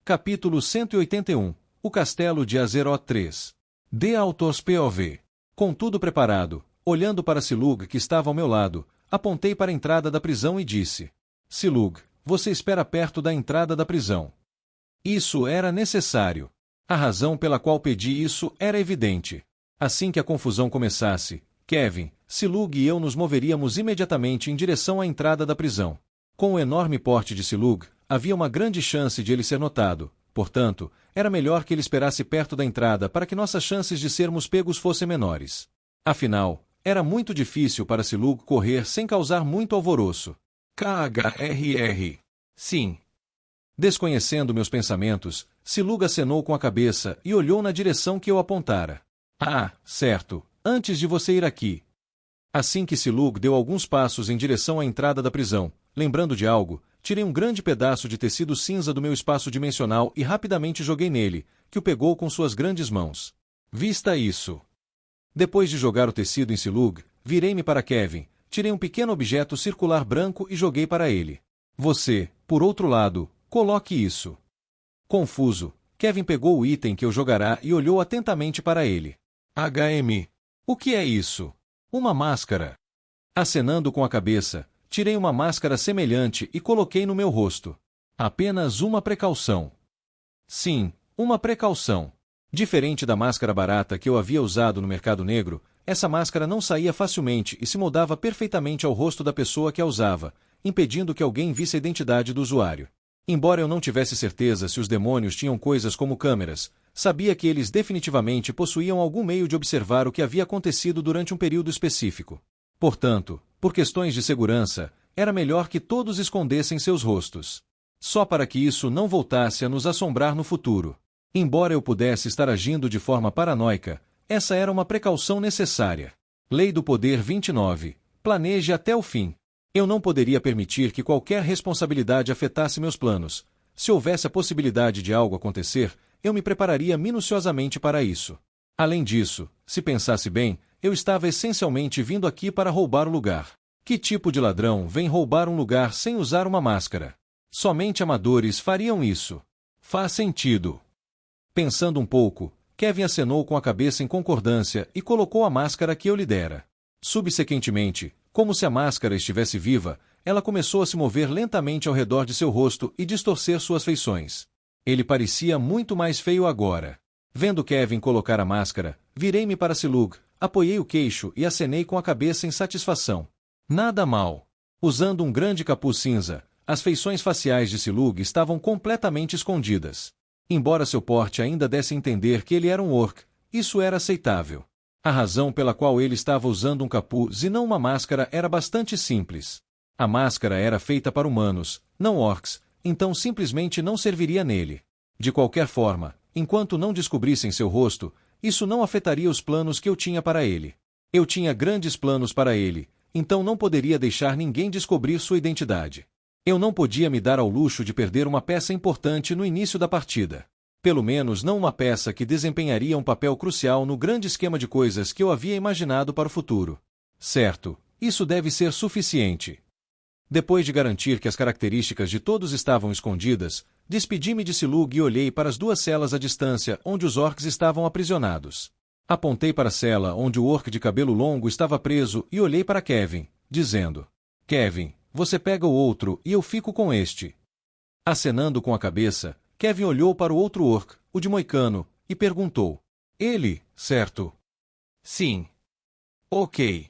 Capítulo 181. O Castelo de Azeroth 3. De Autors POV. Com tudo preparado, olhando para Silug que estava ao meu lado, apontei para a entrada da prisão e disse: Silug, você espera perto da entrada da prisão. Isso era necessário. A razão pela qual pedi isso era evidente. Assim que a confusão começasse, Kevin, Silug e eu nos moveríamos imediatamente em direção à entrada da prisão. Com o enorme porte de Silug, havia uma grande chance de ele ser notado, portanto, era melhor que ele esperasse perto da entrada para que nossas chances de sermos pegos fossem menores. Afinal, era muito difícil para Silug correr sem causar muito alvoroço. KHRR. Sim. Desconhecendo meus pensamentos, Silug acenou com a cabeça e olhou na direção que eu apontara. Ah, certo, antes de você ir aqui. Assim que Silug deu alguns passos em direção à entrada da prisão, lembrando de algo, tirei um grande pedaço de tecido cinza do meu espaço dimensional e rapidamente joguei nele, que o pegou com suas grandes mãos. Vista isso. Depois de jogar o tecido em Silug, virei-me para Kevin, tirei um pequeno objeto circular branco e joguei para ele. Você, por outro lado, coloque isso. Confuso, Kevin pegou o item que eu jogará e olhou atentamente para ele. HM. O que é isso? Uma máscara. Acenando com a cabeça, tirei uma máscara semelhante e coloquei no meu rosto. Apenas uma precaução. Sim, uma precaução. Diferente da máscara barata que eu havia usado no mercado negro, essa máscara não saía facilmente e se moldava perfeitamente ao rosto da pessoa que a usava, impedindo que alguém visse a identidade do usuário. Embora eu não tivesse certeza se os demônios tinham coisas como câmeras, sabia que eles definitivamente possuíam algum meio de observar o que havia acontecido durante um período específico. Portanto, por questões de segurança, era melhor que todos escondessem seus rostos. Só para que isso não voltasse a nos assombrar no futuro. Embora eu pudesse estar agindo de forma paranoica, essa era uma precaução necessária. Lei do Poder 29. Planeje até o fim. Eu não poderia permitir que qualquer responsabilidade afetasse meus planos. Se houvesse a possibilidade de algo acontecer, eu me prepararia minuciosamente para isso. Além disso, se pensasse bem, eu estava essencialmente vindo aqui para roubar o lugar. Que tipo de ladrão vem roubar um lugar sem usar uma máscara? Somente amadores fariam isso. Faz sentido. Pensando um pouco, Kevin acenou com a cabeça em concordância e colocou a máscara que eu lhe dera. Subsequentemente, como se a máscara estivesse viva, ela começou a se mover lentamente ao redor de seu rosto e distorcer suas feições. Ele parecia muito mais feio agora. Vendo Kevin colocar a máscara, virei-me para Silug, apoiei o queixo e acenei com a cabeça em satisfação. Nada mal. Usando um grande capuz cinza, as feições faciais de Silug estavam completamente escondidas. Embora seu porte ainda desse a entender que ele era um orc, isso era aceitável. A razão pela qual ele estava usando um capuz e não uma máscara era bastante simples. A máscara era feita para humanos, não orcs, então simplesmente não serviria nele. De qualquer forma, enquanto não descobrissem seu rosto, isso não afetaria os planos que eu tinha para ele. Eu tinha grandes planos para ele, então não poderia deixar ninguém descobrir sua identidade. Eu não podia me dar ao luxo de perder uma peça importante no início da partida. Pelo menos não uma peça que desempenharia um papel crucial no grande esquema de coisas que eu havia imaginado para o futuro. Certo, isso deve ser suficiente. Depois de garantir que as características de todos estavam escondidas, despedi-me de Silug e olhei para as duas celas à distância onde os orcs estavam aprisionados. Apontei para a cela onde o orc de cabelo longo estava preso e olhei para Kevin, dizendo: Kevin, você pega o outro e eu fico com este. Acenando com a cabeça, Kevin olhou para o outro orc, o de moicano, e perguntou: Ele, certo? Sim. Ok.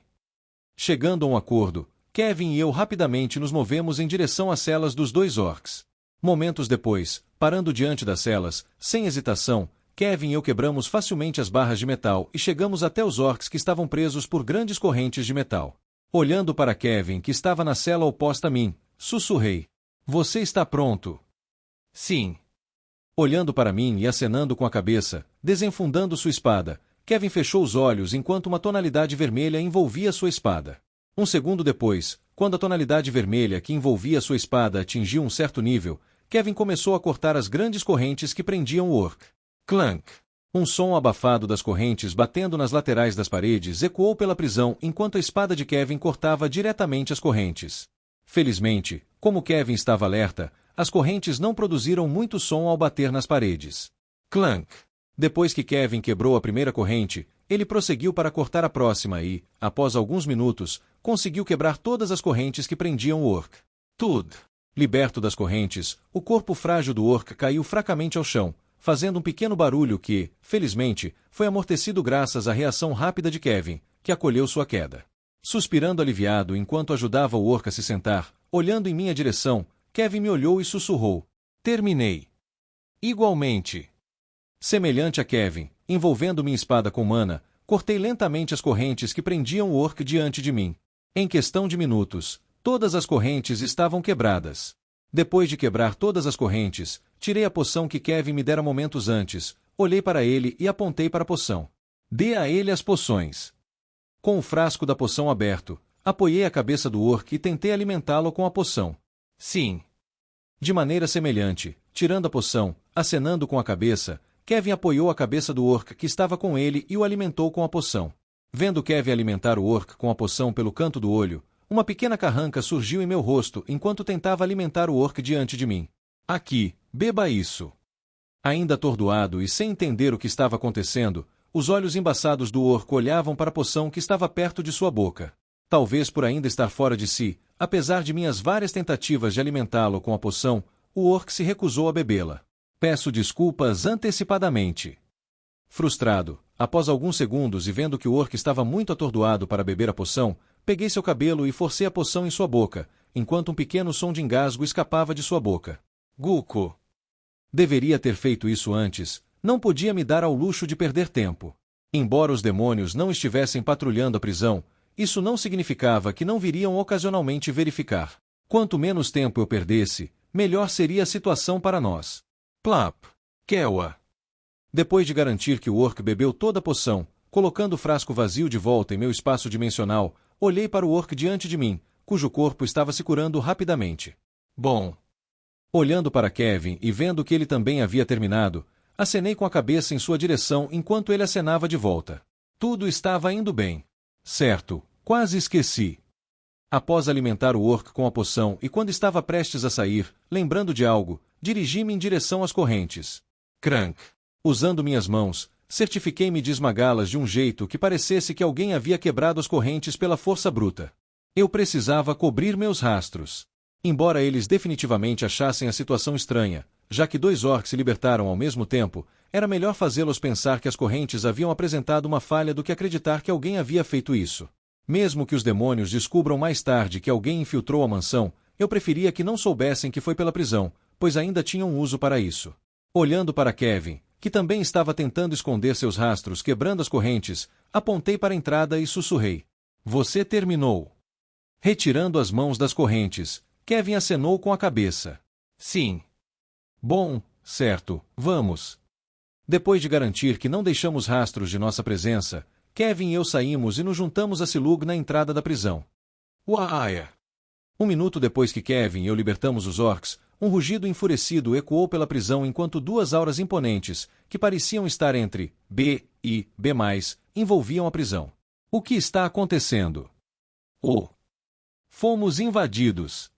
Chegando a um acordo, Kevin e eu rapidamente nos movemos em direção às celas dos dois orcs. Momentos depois, parando diante das celas, sem hesitação, Kevin e eu quebramos facilmente as barras de metal e chegamos até os orcs que estavam presos por grandes correntes de metal. Olhando para Kevin, que estava na cela oposta a mim, sussurrei: Você está pronto? Sim. Olhando para mim e acenando com a cabeça, desenfundando sua espada, Kevin fechou os olhos enquanto uma tonalidade vermelha envolvia sua espada. Um segundo depois, quando a tonalidade vermelha que envolvia sua espada atingiu um certo nível, Kevin começou a cortar as grandes correntes que prendiam o orc. Clank! Um som abafado das correntes batendo nas laterais das paredes ecoou pela prisão enquanto a espada de Kevin cortava diretamente as correntes. Felizmente, como Kevin estava alerta, as correntes não produziram muito som ao bater nas paredes. Clank! Depois que Kevin quebrou a primeira corrente, ele prosseguiu para cortar a próxima e, após alguns minutos, conseguiu quebrar todas as correntes que prendiam o orc. Tud! Liberto das correntes, o corpo frágil do orc caiu fracamente ao chão, fazendo um pequeno barulho que, felizmente, foi amortecido graças à reação rápida de Kevin, que acolheu sua queda. Suspirando aliviado enquanto ajudava o orc a se sentar, olhando em minha direção, Kevin me olhou e sussurrou: "Terminei." Igualmente. Semelhante a Kevin, envolvendo minha espada com mana, cortei lentamente as correntes que prendiam o orc diante de mim. Em questão de minutos, todas as correntes estavam quebradas. Depois de quebrar todas as correntes, tirei a poção que Kevin me dera momentos antes, olhei para ele e apontei para a poção. Dê a ele as poções. Com o frasco da poção aberto, apoiei a cabeça do orc e tentei alimentá-lo com a poção. Sim. De maneira semelhante, tirando a poção, acenando com a cabeça, Kevin apoiou a cabeça do orc que estava com ele e o alimentou com a poção. Vendo Kevin alimentar o orc com a poção pelo canto do olho, uma pequena carranca surgiu em meu rosto enquanto tentava alimentar o orc diante de mim. "Aqui, beba isso." Ainda atordoado e sem entender o que estava acontecendo, os olhos embaçados do orc olhavam para a poção que estava perto de sua boca. Talvez por ainda estar fora de si, apesar de minhas várias tentativas de alimentá-lo com a poção, o orc se recusou a bebê-la. Peço desculpas antecipadamente. Frustrado, após alguns segundos e vendo que o orc estava muito atordoado para beber a poção, peguei seu cabelo e forcei a poção em sua boca, enquanto um pequeno som de engasgo escapava de sua boca. Guco! Deveria ter feito isso antes, não podia me dar ao luxo de perder tempo. Embora os demônios não estivessem patrulhando a prisão, isso não significava que não viriam ocasionalmente verificar. Quanto menos tempo eu perdesse, melhor seria a situação para nós. Plap! Kewa! Depois de garantir que o orc bebeu toda a poção, colocando o frasco vazio de volta em meu espaço dimensional, olhei para o orc diante de mim, cujo corpo estava se curando rapidamente. Bom. Olhando para Kevin e vendo que ele também havia terminado, acenei com a cabeça em sua direção enquanto ele acenava de volta. Tudo estava indo bem. Certo, quase esqueci. Após alimentar o orc com a poção e quando estava prestes a sair, lembrando de algo, dirigi-me em direção às correntes. Crank! Usando minhas mãos, certifiquei-me de esmagá-las de um jeito que parecesse que alguém havia quebrado as correntes pela força bruta. Eu precisava cobrir meus rastros. Embora eles definitivamente achassem a situação estranha, já que 2 orcs se libertaram ao mesmo tempo, era melhor fazê-los pensar que as correntes haviam apresentado uma falha do que acreditar que alguém havia feito isso. Mesmo que os demônios descubram mais tarde que alguém infiltrou a mansão, eu preferia que não soubessem que foi pela prisão, pois ainda tinham uso para isso. Olhando para Kevin, que também estava tentando esconder seus rastros quebrando as correntes, apontei para a entrada e sussurrei. "Você terminou." Retirando as mãos das correntes, Kevin acenou com a cabeça. "Sim." "Bom, certo, vamos." Depois de garantir que não deixamos rastros de nossa presença, Kevin e eu saímos e nos juntamos a Silug na entrada da prisão. Uaia! 1 minuto depois que Kevin e eu libertamos os orcs, um rugido enfurecido ecoou pela prisão enquanto 2 auras imponentes, que pareciam estar entre B e B+, envolviam a prisão. O que está acontecendo? Fomos invadidos.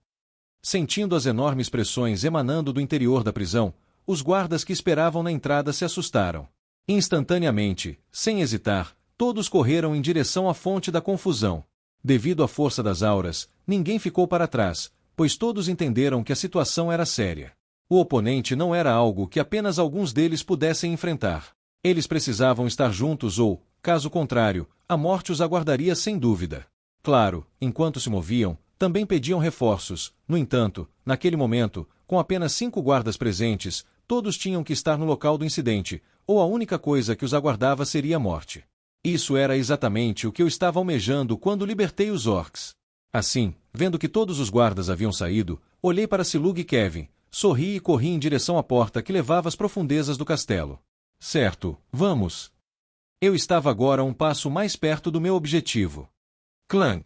Sentindo as enormes pressões emanando do interior da prisão, os guardas que esperavam na entrada se assustaram. Instantaneamente, sem hesitar, todos correram em direção à fonte da confusão. Devido à força das auras, ninguém ficou para trás, pois todos entenderam que a situação era séria. O oponente não era algo que apenas alguns deles pudessem enfrentar. Eles precisavam estar juntos ou, caso contrário, a morte os aguardaria sem dúvida. Claro, enquanto se moviam, também pediam reforços. No entanto, naquele momento, com apenas 5 guardas presentes, todos tinham que estar no local do incidente, ou a única coisa que os aguardava seria a morte. Isso era exatamente o que eu estava almejando quando libertei os orcs. Assim, vendo que todos os guardas haviam saído, olhei para Silug e Kevin, sorri e corri em direção à porta que levava às profundezas do castelo. Certo, vamos. Eu estava agora um passo mais perto do meu objetivo. Clank!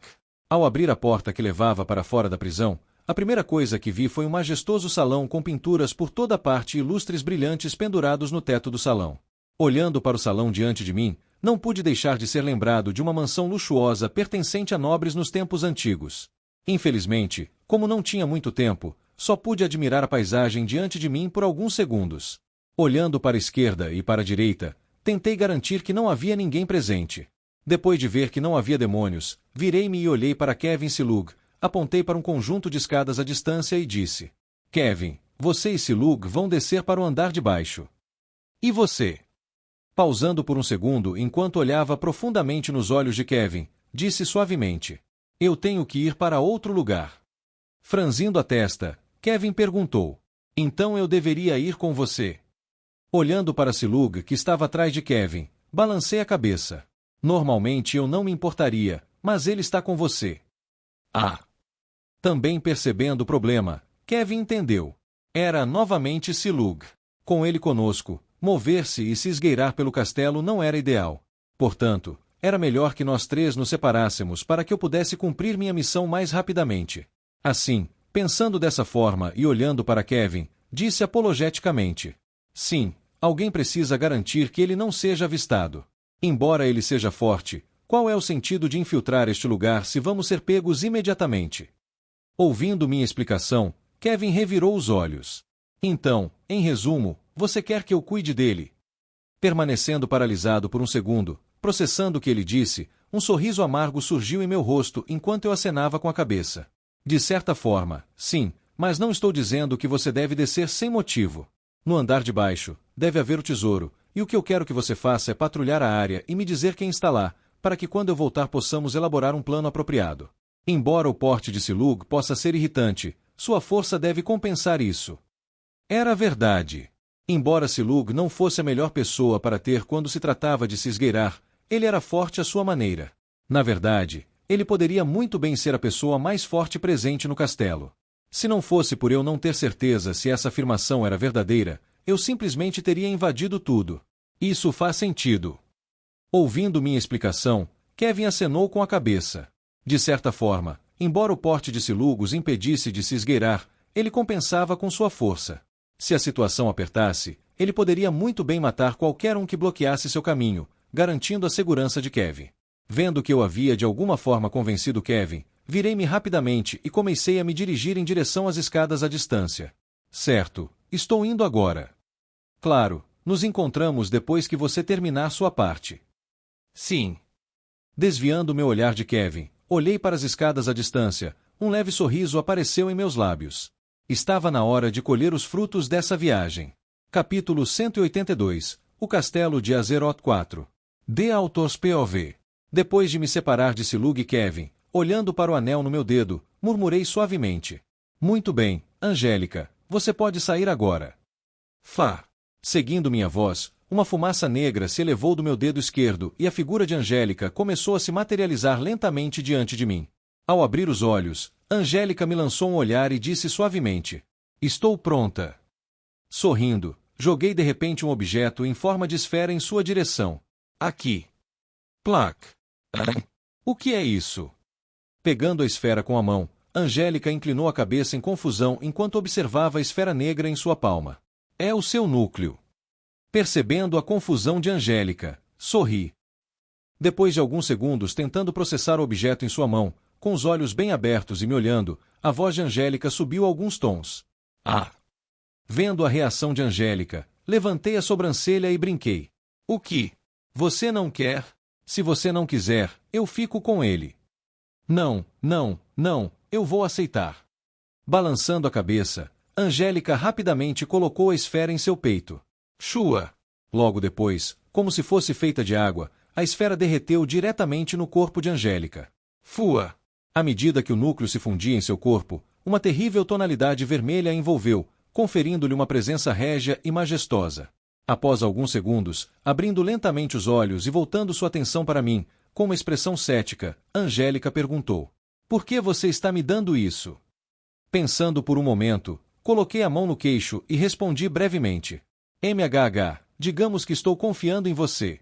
Ao abrir a porta que levava para fora da prisão, a primeira coisa que vi foi um majestoso salão com pinturas por toda parte e lustres brilhantes pendurados no teto do salão. Olhando para o salão diante de mim, não pude deixar de ser lembrado de uma mansão luxuosa pertencente a nobres nos tempos antigos. Infelizmente, como não tinha muito tempo, só pude admirar a paisagem diante de mim por alguns segundos. Olhando para a esquerda e para a direita, tentei garantir que não havia ninguém presente. Depois de ver que não havia demônios, virei-me e olhei para Kevin Silug, apontei para um conjunto de escadas à distância e disse: Kevin, você e Silug vão descer para o andar de baixo. E você? Pausando por um segundo enquanto olhava profundamente nos olhos de Kevin, disse suavemente: Eu tenho que ir para outro lugar. Franzindo a testa, Kevin perguntou: Então eu deveria ir com você? Olhando para Silug, que estava atrás de Kevin, balancei a cabeça. Normalmente eu não me importaria, mas ele está com você. Ah! Também percebendo o problema, Kevin entendeu. Era novamente Silug. Com ele conosco, mover-se e se esgueirar pelo castelo não era ideal. Portanto, era melhor que nós três nos separássemos para que eu pudesse cumprir minha missão mais rapidamente. Assim, pensando dessa forma e olhando para Kevin, disse apologeticamente: Sim, alguém precisa garantir que ele não seja avistado. Embora ele seja forte, qual é o sentido de infiltrar este lugar se vamos ser pegos imediatamente? Ouvindo minha explicação, Kevin revirou os olhos. Então, em resumo, você quer que eu cuide dele? Permanecendo paralisado por um segundo, processando o que ele disse, um sorriso amargo surgiu em meu rosto enquanto eu acenava com a cabeça. De certa forma, sim, mas não estou dizendo que você deve descer sem motivo. No andar de baixo, deve haver o tesouro, e o que eu quero que você faça é patrulhar a área e me dizer quem está lá, para que quando eu voltar possamos elaborar um plano apropriado. Embora o porte de Silug possa ser irritante, sua força deve compensar isso. Era verdade. Embora Silug não fosse a melhor pessoa para ter quando se tratava de se esgueirar, ele era forte à sua maneira. Na verdade, ele poderia muito bem ser a pessoa mais forte presente no castelo. Se não fosse por eu não ter certeza se essa afirmação era verdadeira, eu simplesmente teria invadido tudo. Isso faz sentido. Ouvindo minha explicação, Kevin acenou com a cabeça. De certa forma, embora o porte de Silug os impedisse de se esgueirar, ele compensava com sua força. Se a situação apertasse, ele poderia muito bem matar qualquer um que bloqueasse seu caminho, garantindo a segurança de Kevin. Vendo que eu havia de alguma forma convencido Kevin, virei-me rapidamente e comecei a me dirigir em direção às escadas à distância. Certo, estou indo agora. Claro, nos encontramos depois que você terminar sua parte. Sim. Desviando meu olhar de Kevin, olhei para as escadas à distância, um leve sorriso apareceu em meus lábios. Estava na hora de colher os frutos dessa viagem. Capítulo 182, O Castelo de Azeroth 4. The Author's POV. Depois de me separar de Silug e Kevin, olhando para o anel no meu dedo, murmurei suavemente: Muito bem, Angélica, você pode sair agora. Fá. Seguindo minha voz, uma fumaça negra se elevou do meu dedo esquerdo e a figura de Angélica começou a se materializar lentamente diante de mim. Ao abrir os olhos, Angélica me lançou um olhar e disse suavemente: Estou pronta. Sorrindo, joguei de repente um objeto em forma de esfera em sua direção. Aqui. Plac. O que é isso? Pegando a esfera com a mão, Angélica inclinou a cabeça em confusão enquanto observava a esfera negra em sua palma. É o seu núcleo. Percebendo a confusão de Angélica, sorri. Depois de alguns segundos tentando processar o objeto em sua mão, com os olhos bem abertos e me olhando, a voz de Angélica subiu alguns tons. Ah! Vendo a reação de Angélica, levantei a sobrancelha e brinquei. O que? Você não quer? Se você não quiser, eu fico com ele. Não, eu vou aceitar. Balançando a cabeça, Angélica rapidamente colocou a esfera em seu peito. Chua! Logo depois, como se fosse feita de água, a esfera derreteu diretamente no corpo de Angélica. Fua! À medida que o núcleo se fundia em seu corpo, uma terrível tonalidade vermelha a envolveu, conferindo-lhe uma presença régia e majestosa. Após alguns segundos, abrindo lentamente os olhos e voltando sua atenção para mim, com uma expressão cética, Angélica perguntou: Por que você está me dando isso? Pensando por um momento, coloquei a mão no queixo e respondi brevemente: MHH, digamos que estou confiando em você.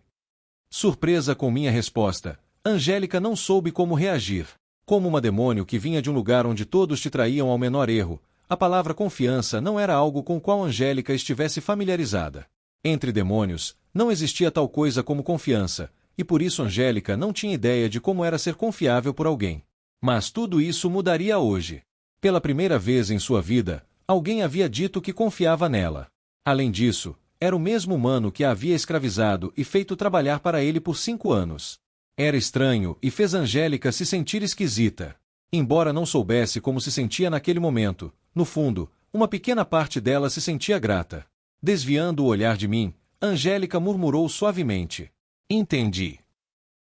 Surpresa com minha resposta, Angélica não soube como reagir. Como uma demônio que vinha de um lugar onde todos te traíam ao menor erro, a palavra confiança não era algo com o qual Angélica estivesse familiarizada. Entre demônios, não existia tal coisa como confiança, e por isso Angélica não tinha ideia de como era ser confiável por alguém. Mas tudo isso mudaria hoje. Pela primeira vez em sua vida, Alguém havia dito que confiava nela. Além disso, era o mesmo humano que a havia escravizado e feito trabalhar para ele por 5 anos. Era estranho e fez Angélica se sentir esquisita. Embora não soubesse como se sentia naquele momento, no fundo, uma pequena parte dela se sentia grata. Desviando o olhar de mim, Angélica murmurou suavemente: "Entendi."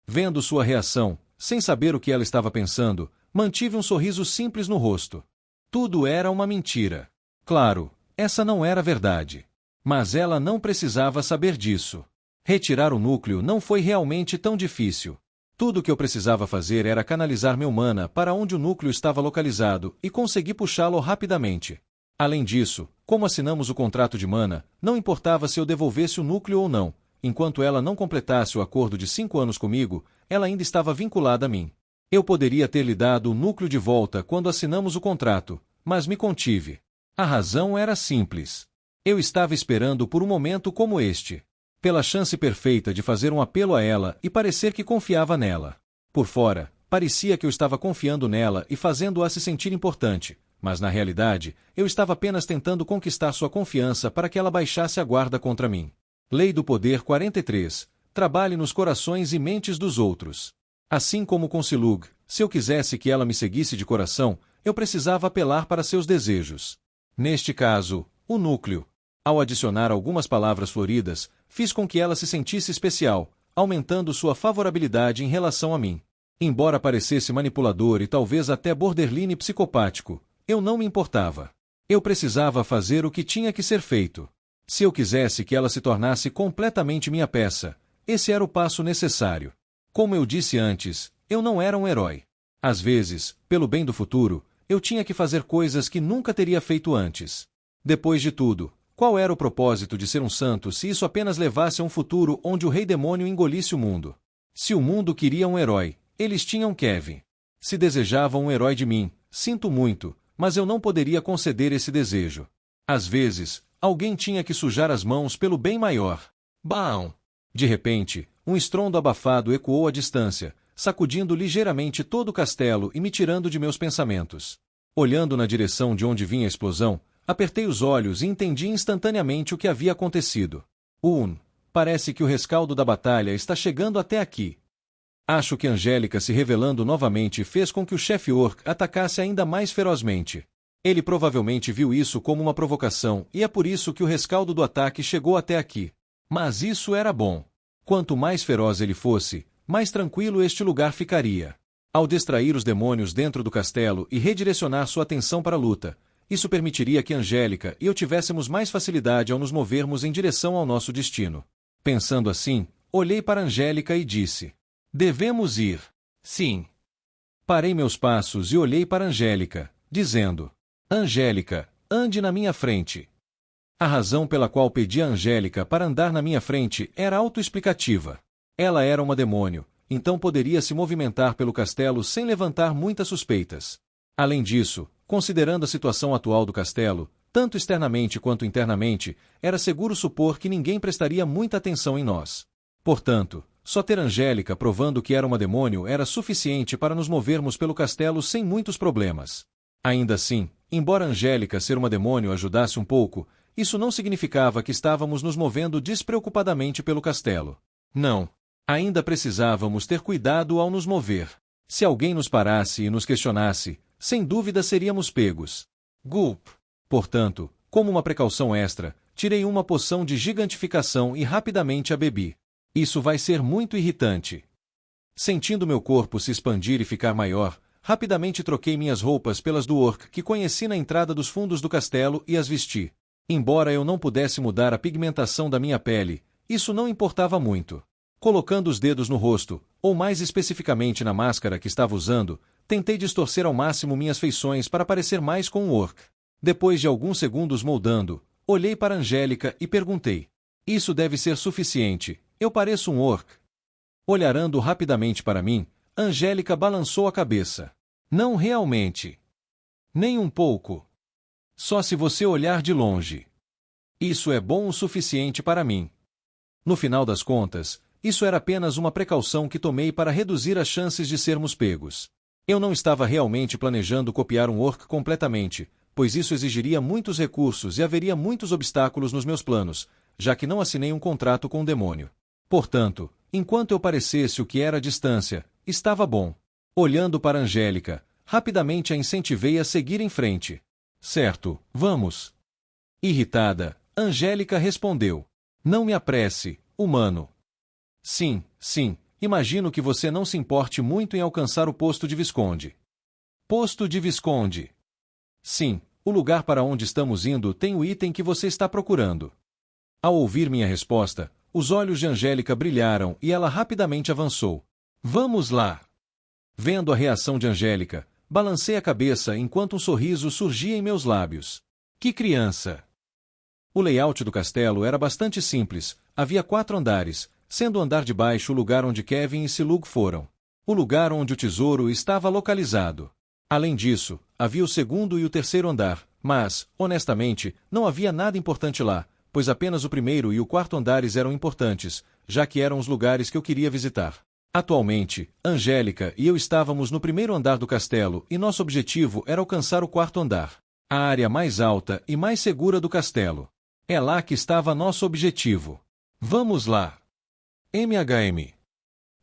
Vendo sua reação, sem saber o que ela estava pensando, mantive um sorriso simples no rosto. Tudo era uma mentira. Claro, essa não era verdade. Mas ela não precisava saber disso. Retirar o núcleo não foi realmente tão difícil. Tudo o que eu precisava fazer era canalizar meu mana para onde o núcleo estava localizado e conseguir puxá-lo rapidamente. Além disso, como assinamos o contrato de mana, não importava se eu devolvesse o núcleo ou não. Enquanto ela não completasse o acordo de 5 anos comigo, ela ainda estava vinculada a mim. Eu poderia ter lhe dado o núcleo de volta quando assinamos o contrato, mas me contive. A razão era simples. Eu estava esperando por um momento como este. Pela chance perfeita de fazer um apelo a ela e parecer que confiava nela. Por fora, parecia que eu estava confiando nela e fazendo-a se sentir importante, mas na realidade, eu estava apenas tentando conquistar sua confiança para que ela baixasse a guarda contra mim. Lei do Poder 43. Trabalhe nos corações e mentes dos outros. Assim como com Silug, se eu quisesse que ela me seguisse de coração, eu precisava apelar para seus desejos. Neste caso, o núcleo. Ao adicionar algumas palavras floridas, fiz com que ela se sentisse especial, aumentando sua favorabilidade em relação a mim. Embora parecesse manipulador e talvez até borderline psicopático, eu não me importava. Eu precisava fazer o que tinha que ser feito. Se eu quisesse que ela se tornasse completamente minha peça, esse era o passo necessário. Como eu disse antes, eu não era um herói. Às vezes, pelo bem do futuro, eu tinha que fazer coisas que nunca teria feito antes. Depois de tudo, qual era o propósito de ser um santo se isso apenas levasse a um futuro onde o rei demônio engolisse o mundo? Se o mundo queria um herói, eles tinham Kevin. Se desejavam um herói de mim, sinto muito, mas eu não poderia conceder esse desejo. Às vezes, alguém tinha que sujar as mãos pelo bem maior. Baão! De repente, um estrondo abafado ecoou à distância, sacudindo ligeiramente todo o castelo e me tirando de meus pensamentos. Olhando na direção de onde vinha a explosão, apertei os olhos e entendi instantaneamente o que havia acontecido. Parece que o rescaldo da batalha está chegando até aqui. Acho que Angélica se revelando novamente fez com que o chefe Orc atacasse ainda mais ferozmente. Ele provavelmente viu isso como uma provocação e é por isso que o rescaldo do ataque chegou até aqui. Mas isso era bom. Quanto mais feroz ele fosse, mais tranquilo este lugar ficaria. Ao distrair os demônios dentro do castelo e redirecionar sua atenção para a luta, isso permitiria que Angélica e eu tivéssemos mais facilidade ao nos movermos em direção ao nosso destino. Pensando assim, olhei para Angélica e disse: "Devemos ir." "Sim." Parei meus passos e olhei para Angélica, dizendo: "Angélica, ande na minha frente." A razão pela qual pedi a Angélica para andar na minha frente era autoexplicativa. Ela era uma demônio, então poderia se movimentar pelo castelo sem levantar muitas suspeitas. Além disso, considerando a situação atual do castelo, tanto externamente quanto internamente, era seguro supor que ninguém prestaria muita atenção em nós. Portanto, só ter Angélica provando que era uma demônio era suficiente para nos movermos pelo castelo sem muitos problemas. Ainda assim, embora Angélica ser uma demônio ajudasse um pouco, isso não significava que estávamos nos movendo despreocupadamente pelo castelo. Não. Ainda precisávamos ter cuidado ao nos mover. Se alguém nos parasse e nos questionasse, sem dúvida seríamos pegos. Gulp. Portanto, como uma precaução extra, tirei uma poção de gigantificação e rapidamente a bebi. Isso vai ser muito irritante. Sentindo meu corpo se expandir e ficar maior, rapidamente troquei minhas roupas pelas do Orc que conheci na entrada dos fundos do castelo e as vesti. Embora eu não pudesse mudar a pigmentação da minha pele, isso não importava muito. Colocando os dedos no rosto, ou mais especificamente na máscara que estava usando, tentei distorcer ao máximo minhas feições para parecer mais com um Orc. Depois de alguns segundos moldando, olhei para Angélica e perguntei: "Isso deve ser suficiente, eu pareço um Orc?" Olhando rapidamente para mim, Angélica balançou a cabeça. "Não realmente. Nem um pouco. Só se você olhar de longe. Isso é bom o suficiente para mim." No final das contas, isso era apenas uma precaução que tomei para reduzir as chances de sermos pegos. Eu não estava realmente planejando copiar um Orc completamente, pois isso exigiria muitos recursos e haveria muitos obstáculos nos meus planos, já que não assinei um contrato com o demônio. Portanto, enquanto eu parecesse o que era a distância, estava bom. Olhando para Angélica, rapidamente a incentivei a seguir em frente. Certo, vamos. Irritada, Angélica respondeu. Não me apresse, humano. Sim, imagino que você não se importe muito em alcançar o posto de Visconde. Posto de Visconde. Sim, o lugar para onde estamos indo tem o item que você está procurando. Ao ouvir minha resposta, os olhos de Angélica brilharam e ela rapidamente avançou. Vamos lá! Vendo a reação de Angélica, balancei a cabeça enquanto um sorriso surgia em meus lábios. Que criança! O layout do castelo era bastante simples, havia 4 andares, sendo o andar de baixo o lugar onde Kevin e Silug foram. O lugar onde o tesouro estava localizado. Além disso, havia o 2º e o 3º andar, mas, honestamente, não havia nada importante lá, pois apenas o 1º e o 4º andares eram importantes, já que eram os lugares que eu queria visitar. Atualmente, Angélica e eu estávamos no 1º andar do castelo e nosso objetivo era alcançar o 4º andar, a área mais alta e mais segura do castelo. É lá que estava nosso objetivo. Vamos lá! MHM.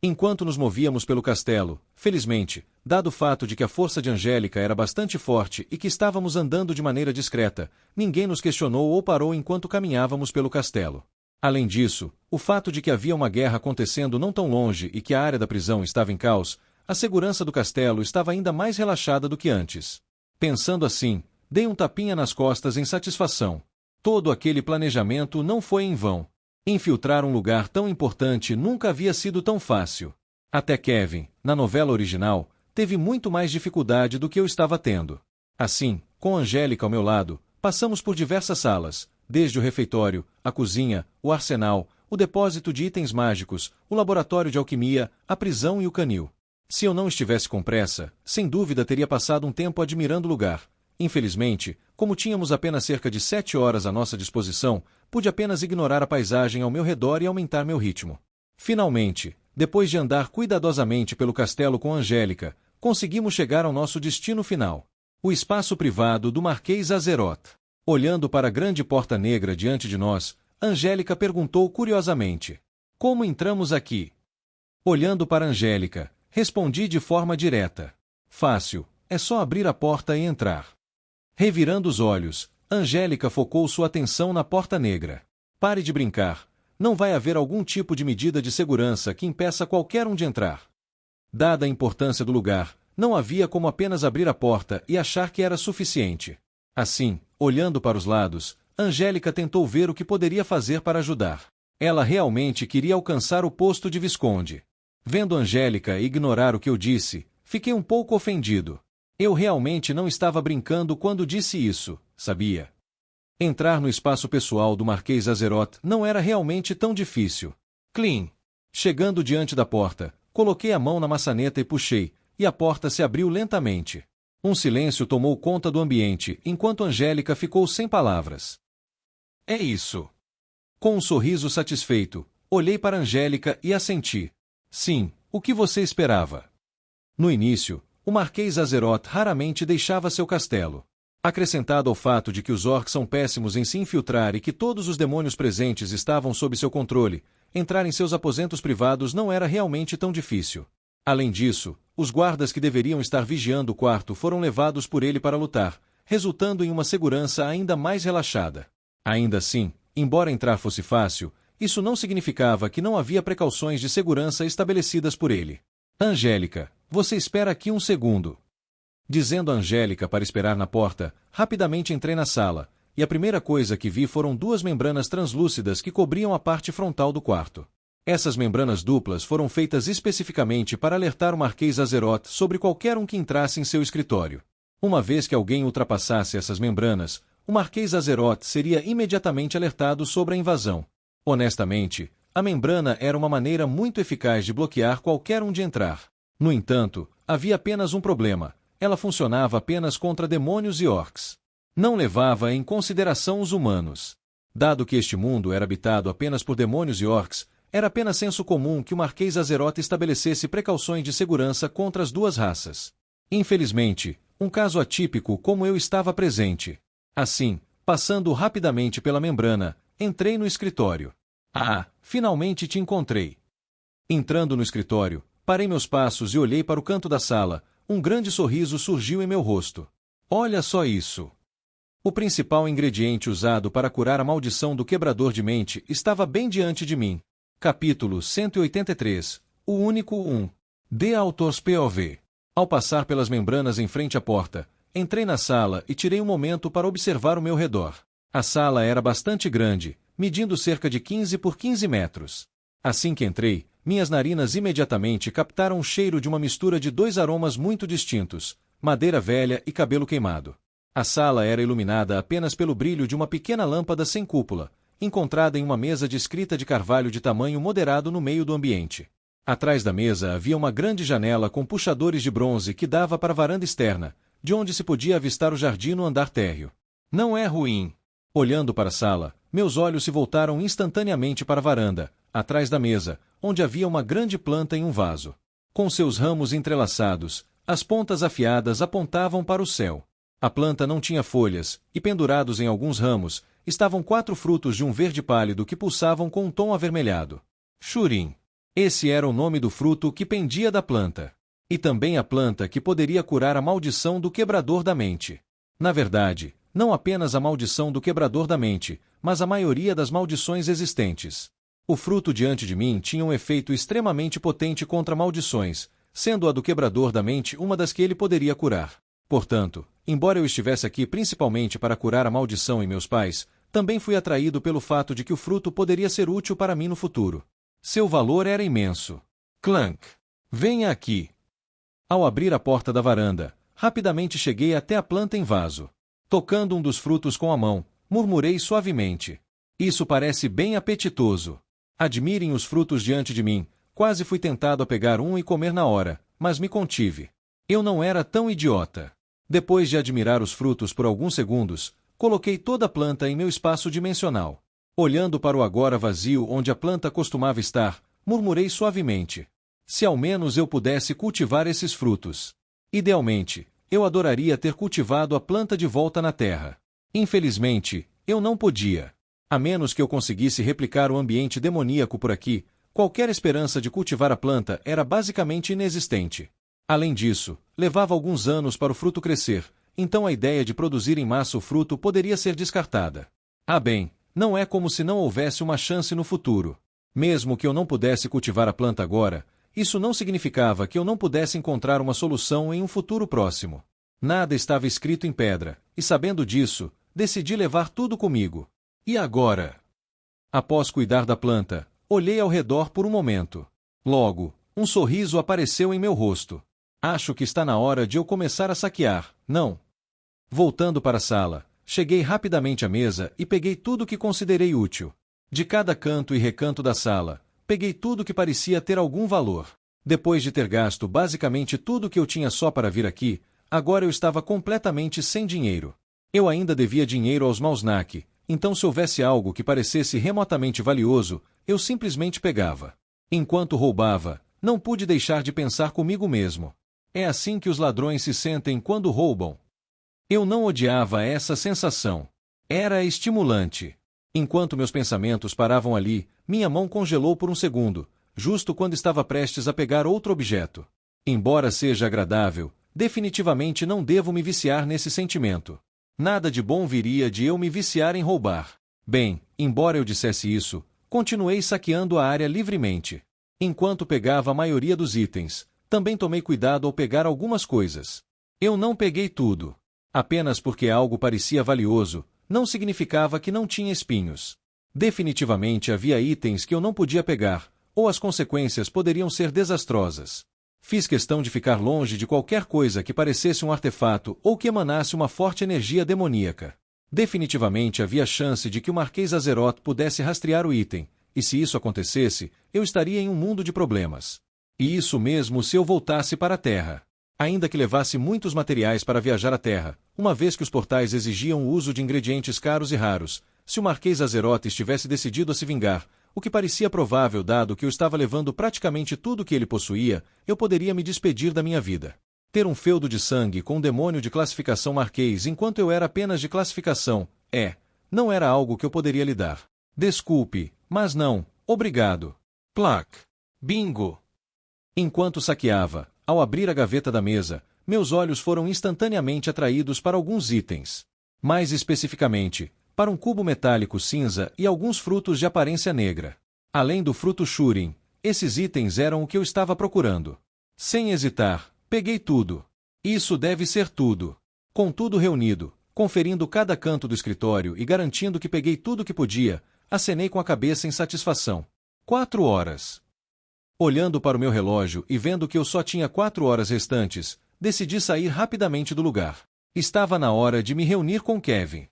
Enquanto nos movíamos pelo castelo, felizmente, dado o fato de que a força de Angélica era bastante forte e que estávamos andando de maneira discreta, ninguém nos questionou ou parou enquanto caminhávamos pelo castelo. Além disso, o fato de que havia uma guerra acontecendo não tão longe e que a área da prisão estava em caos, a segurança do castelo estava ainda mais relaxada do que antes. Pensando assim, dei um tapinha nas costas em satisfação. Todo aquele planejamento não foi em vão. Infiltrar um lugar tão importante nunca havia sido tão fácil. Até Kevin, na novela original, teve muito mais dificuldade do que eu estava tendo. Assim, com Angélica ao meu lado, passamos por diversas salas, desde o refeitório, a cozinha, o arsenal, o depósito de itens mágicos, o laboratório de alquimia, a prisão e o canil. Se eu não estivesse com pressa, sem dúvida teria passado um tempo admirando o lugar. Infelizmente, como tínhamos apenas cerca de 7 horas à nossa disposição, pude apenas ignorar a paisagem ao meu redor e aumentar meu ritmo. Finalmente, depois de andar cuidadosamente pelo castelo com Angélica, conseguimos chegar ao nosso destino final. O espaço privado do Marquês Azeroth. Olhando para a grande porta negra diante de nós, Angélica perguntou curiosamente: como entramos aqui? Olhando para Angélica, respondi de forma direta: fácil, é só abrir a porta e entrar. Revirando os olhos, Angélica focou sua atenção na porta negra. Pare de brincar. Não vai haver algum tipo de medida de segurança que impeça qualquer um de entrar. Dada a importância do lugar, não havia como apenas abrir a porta e achar que era suficiente. Assim, olhando para os lados, Angélica tentou ver o que poderia fazer para ajudar. Ela realmente queria alcançar o posto de Visconde. Vendo Angélica ignorar o que eu disse, fiquei um pouco ofendido. Eu realmente não estava brincando quando disse isso, sabia? Entrar no espaço pessoal do Marquês Azeroth não era realmente tão difícil. Clean. Chegando diante da porta, coloquei a mão na maçaneta e puxei, e a porta se abriu lentamente. Um silêncio tomou conta do ambiente, enquanto Angélica ficou sem palavras. É isso. Com um sorriso satisfeito, olhei para Angélica e assenti. Sim, o que você esperava? No início, o Marquês Azeroth raramente deixava seu castelo. Acrescentado ao fato de que os orcs são péssimos em se infiltrar e que todos os demônios presentes estavam sob seu controle, entrar em seus aposentos privados não era realmente tão difícil. Além disso, os guardas que deveriam estar vigiando o quarto foram levados por ele para lutar, resultando em uma segurança ainda mais relaxada. Ainda assim, embora entrar fosse fácil, isso não significava que não havia precauções de segurança estabelecidas por ele. Angélica, você espera aqui um segundo. Dizendo a Angélica para esperar na porta, rapidamente entrei na sala, e a primeira coisa que vi foram 2 membranas translúcidas que cobriam a parte frontal do quarto. Essas membranas duplas foram feitas especificamente para alertar o Marquês Azeroth sobre qualquer um que entrasse em seu escritório. Uma vez que alguém ultrapassasse essas membranas, o Marquês Azeroth seria imediatamente alertado sobre a invasão. Honestamente, a membrana era uma maneira muito eficaz de bloquear qualquer um de entrar. No entanto, havia apenas um problema: ela funcionava apenas contra demônios e orcs. Não levava em consideração os humanos. Dado que este mundo era habitado apenas por demônios e orcs, era apenas senso comum que o Marquês Azeroth estabelecesse precauções de segurança contra as 2 raças. Infelizmente, Um caso atípico como eu estava presente. Assim, passando rapidamente pela membrana, entrei no escritório. Ah, finalmente te encontrei. Entrando no escritório, parei meus passos e olhei para o canto da sala. Um grande sorriso surgiu em meu rosto. Olha só isso! O principal ingrediente usado para curar a maldição do quebrador de mente estava bem diante de mim. Capítulo 183. O único um. The Author's POV. Ao passar pelas membranas em frente à porta, entrei na sala e tirei um momento para observar o meu redor. A sala era bastante grande, medindo cerca de 15 por 15 metros. Assim que entrei, minhas narinas imediatamente captaram o cheiro de uma mistura de dois aromas muito distintos: madeira velha e cabelo queimado. A sala era iluminada apenas pelo brilho de uma pequena lâmpada sem cúpula, encontrada em uma mesa de escrita de carvalho de tamanho moderado no meio do ambiente. Atrás da mesa havia uma grande janela com puxadores de bronze que dava para a varanda externa, de onde se podia avistar o jardim no andar térreo. Não é ruim. Olhando para a sala, meus olhos se voltaram instantaneamente para a varanda, atrás da mesa, onde havia uma grande planta em um vaso. Com seus ramos entrelaçados, as pontas afiadas apontavam para o céu. A planta não tinha folhas, e pendurados em alguns ramos, estavam 4 frutos de um verde pálido que pulsavam com um tom avermelhado. Churim. Esse era o nome do fruto que pendia da planta. E também a planta que poderia curar a maldição do quebrador da mente. Na verdade, não apenas a maldição do quebrador da mente, mas a maioria das maldições existentes. O fruto diante de mim tinha um efeito extremamente potente contra maldições, sendo a do quebrador da mente uma das que ele poderia curar. Portanto, embora eu estivesse aqui principalmente para curar a maldição em meus pais, também fui atraído pelo fato de que o fruto poderia ser útil para mim no futuro. Seu valor era imenso. Clank! Venha aqui! Ao abrir a porta da varanda, rapidamente cheguei até a planta em vaso. Tocando um dos frutos com a mão, murmurei suavemente: "Isso parece bem apetitoso." Admirem os frutos diante de mim. Quase fui tentado a pegar um e comer na hora, mas me contive. Eu não era tão idiota. Depois de admirar os frutos por alguns segundos, coloquei toda a planta em meu espaço dimensional. Olhando para o agora vazio onde a planta costumava estar, murmurei suavemente: "Se ao menos eu pudesse cultivar esses frutos. Idealmente, eu adoraria ter cultivado a planta de volta na terra. Infelizmente, eu não podia. A menos que eu conseguisse replicar o ambiente demoníaco por aqui, qualquer esperança de cultivar a planta era basicamente inexistente. Além disso, levava alguns anos para o fruto crescer, então a ideia de produzir em massa o fruto poderia ser descartada. Ah bem, não é como se não houvesse uma chance no futuro. Mesmo que eu não pudesse cultivar a planta agora, isso não significava que eu não pudesse encontrar uma solução em um futuro próximo. Nada estava escrito em pedra, e sabendo disso, decidi levar tudo comigo. E agora? Após cuidar da planta, olhei ao redor por um momento. Logo, um sorriso apareceu em meu rosto. Acho que está na hora de eu começar a saquear, não? Voltando para a sala, cheguei rapidamente à mesa e peguei tudo que considerei útil. De cada canto e recanto da sala, peguei tudo que parecia ter algum valor. Depois de ter gasto basicamente tudo que eu tinha só para vir aqui, agora eu estava completamente sem dinheiro. Eu ainda devia dinheiro aos Mausnak, então se houvesse algo que parecesse remotamente valioso, eu simplesmente pegava. Enquanto roubava, não pude deixar de pensar comigo mesmo: é assim que os ladrões se sentem quando roubam. Eu não odiava essa sensação. Era estimulante. Enquanto meus pensamentos paravam ali, minha mão congelou por um segundo, justo quando estava prestes a pegar outro objeto. Embora seja agradável, definitivamente não devo me viciar nesse sentimento. Nada de bom viria de eu me viciar em roubar. Bem, embora eu dissesse isso, continuei saqueando a área livremente. Enquanto pegava a maioria dos itens, também tomei cuidado ao pegar algumas coisas. Eu não peguei tudo. Apenas porque algo parecia valioso, não significava que não tinha espinhos. Definitivamente havia itens que eu não podia pegar, ou as consequências poderiam ser desastrosas. Fiz questão de ficar longe de qualquer coisa que parecesse um artefato ou que emanasse uma forte energia demoníaca. Definitivamente havia chance de que o Marquês Azeroth pudesse rastrear o item, e se isso acontecesse, eu estaria em um mundo de problemas. E isso mesmo se eu voltasse para a Terra. Ainda que levasse muitos materiais para viajar à Terra, uma vez que os portais exigiam o uso de ingredientes caros e raros, se o Marquês Azeroth estivesse decidido a se vingar, o que parecia provável dado que eu estava levando praticamente tudo que ele possuía, eu poderia me despedir da minha vida. Ter um feudo de sangue com um demônio de classificação Marquês enquanto eu era apenas de classificação, não era algo que eu poderia lidar. Desculpe, mas não, obrigado. Plac. Bingo. Enquanto saqueava, ao abrir a gaveta da mesa, meus olhos foram instantaneamente atraídos para alguns itens. Mais especificamente, para um cubo metálico cinza e alguns frutos de aparência negra. Além do fruto Shurin, esses itens eram o que eu estava procurando. Sem hesitar, peguei tudo. Isso deve ser tudo. Com tudo reunido, conferindo cada canto do escritório e garantindo que peguei tudo que podia, acenei com a cabeça em satisfação. 4 horas. Olhando para o meu relógio e vendo que eu só tinha 4 horas restantes, decidi sair rapidamente do lugar. Estava na hora de me reunir com Kevin.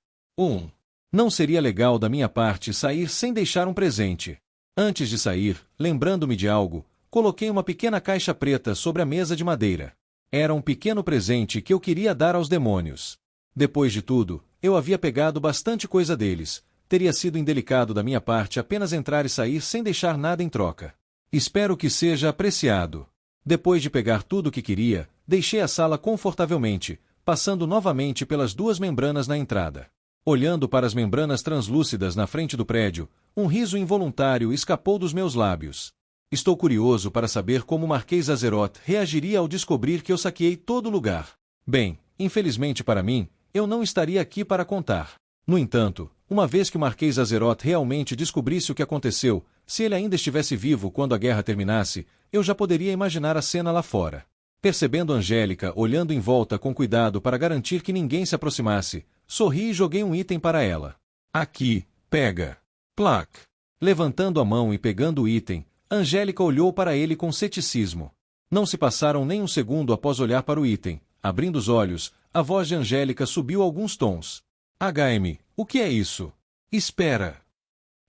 Não seria legal da minha parte sair sem deixar um presente. Antes de sair, lembrando-me de algo, coloquei uma pequena caixa preta sobre a mesa de madeira. Era um pequeno presente que eu queria dar aos demônios. Depois de tudo, eu havia pegado bastante coisa deles. Teria sido indelicado da minha parte apenas entrar e sair sem deixar nada em troca. Espero que seja apreciado. Depois de pegar tudo o que queria, deixei a sala confortavelmente, passando novamente pelas 2 membranas na entrada. Olhando para as membranas translúcidas na frente do prédio, um riso involuntário escapou dos meus lábios. Estou curioso para saber como o Marquês Azeroth reagiria ao descobrir que eu saqueei todo o lugar. Bem, infelizmente para mim, eu não estaria aqui para contar. No entanto, uma vez que o Marquês Azeroth realmente descobrisse o que aconteceu, se ele ainda estivesse vivo quando a guerra terminasse, eu já poderia imaginar a cena lá fora. Percebendo Angélica olhando em volta com cuidado para garantir que ninguém se aproximasse, sorri e joguei um item para ela. Aqui, pega. Plac. Levantando a mão e pegando o item, Angélica olhou para ele com ceticismo. Não se passaram nem um segundo após olhar para o item. Abrindo os olhos, a voz de Angélica subiu alguns tons. O que é isso? Espera.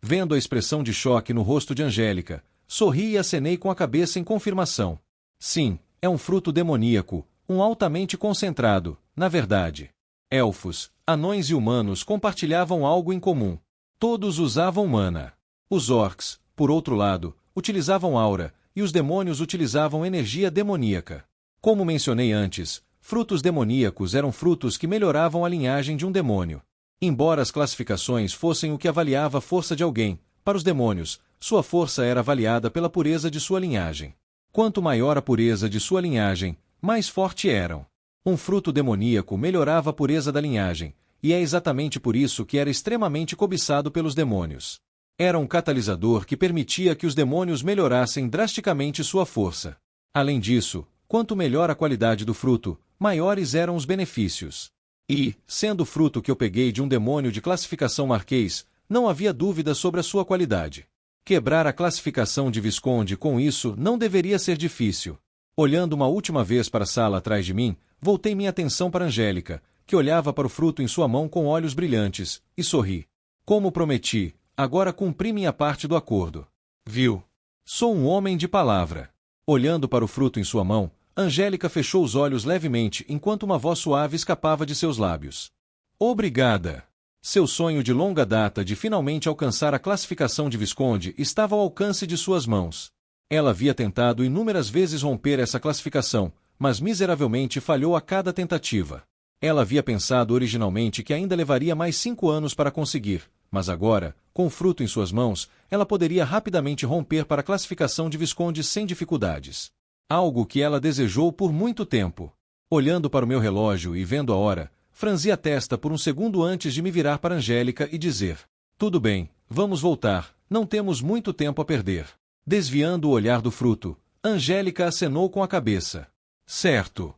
Vendo a expressão de choque no rosto de Angélica, sorri e acenei com a cabeça em confirmação. Sim, é um fruto demoníaco, um altamente concentrado, na verdade. Elfos, anões e humanos compartilhavam algo em comum. Todos usavam mana. Os orcs, por outro lado, utilizavam aura, e os demônios utilizavam energia demoníaca. Como mencionei antes, frutos demoníacos eram frutos que melhoravam a linhagem de um demônio. Embora as classificações fossem o que avaliava a força de alguém, para os demônios, sua força era avaliada pela pureza de sua linhagem. Quanto maior a pureza de sua linhagem, mais forte eram. Um fruto demoníaco melhorava a pureza da linhagem, e é exatamente por isso que era extremamente cobiçado pelos demônios. Era um catalisador que permitia que os demônios melhorassem drasticamente sua força. Além disso, quanto melhor a qualidade do fruto, maiores eram os benefícios. E, sendo o fruto que eu peguei de um demônio de classificação Marquês, não havia dúvida sobre a sua qualidade. Quebrar a classificação de Visconde com isso não deveria ser difícil. Olhando uma última vez para a sala atrás de mim, voltei minha atenção para Angélica, que olhava para o fruto em sua mão com olhos brilhantes, e sorri. Como prometi, agora cumpri minha parte do acordo. Viu? Sou um homem de palavra. Olhando para o fruto em sua mão, Angélica fechou os olhos levemente enquanto uma voz suave escapava de seus lábios. Obrigada. Seu sonho de longa data de finalmente alcançar a classificação de Visconde estava ao alcance de suas mãos. Ela havia tentado inúmeras vezes romper essa classificação, mas miseravelmente falhou a cada tentativa. Ela havia pensado originalmente que ainda levaria mais 5 anos para conseguir, mas agora, com o fruto em suas mãos, ela poderia rapidamente romper para a classificação de Visconde sem dificuldades. Algo que ela desejou por muito tempo. Olhando para o meu relógio e vendo a hora, franzi a testa por um segundo antes de me virar para Angélica e dizer: tudo bem, vamos voltar, não temos muito tempo a perder. Desviando o olhar do fruto, Angélica acenou com a cabeça. Certo.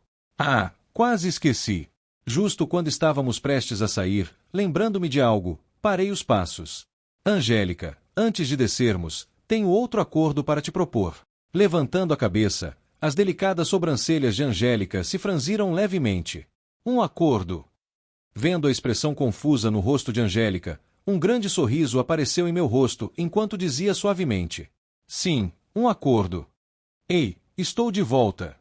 Quase esqueci. Justo quando estávamos prestes a sair, lembrando-me de algo, parei os passos. Angélica, antes de descermos, tenho outro acordo para te propor. Levantando a cabeça, as delicadas sobrancelhas de Angélica se franziram levemente. Um acordo. Vendo a expressão confusa no rosto de Angélica, um grande sorriso apareceu em meu rosto enquanto dizia suavemente: sim, um acordo. Ei, estou de volta.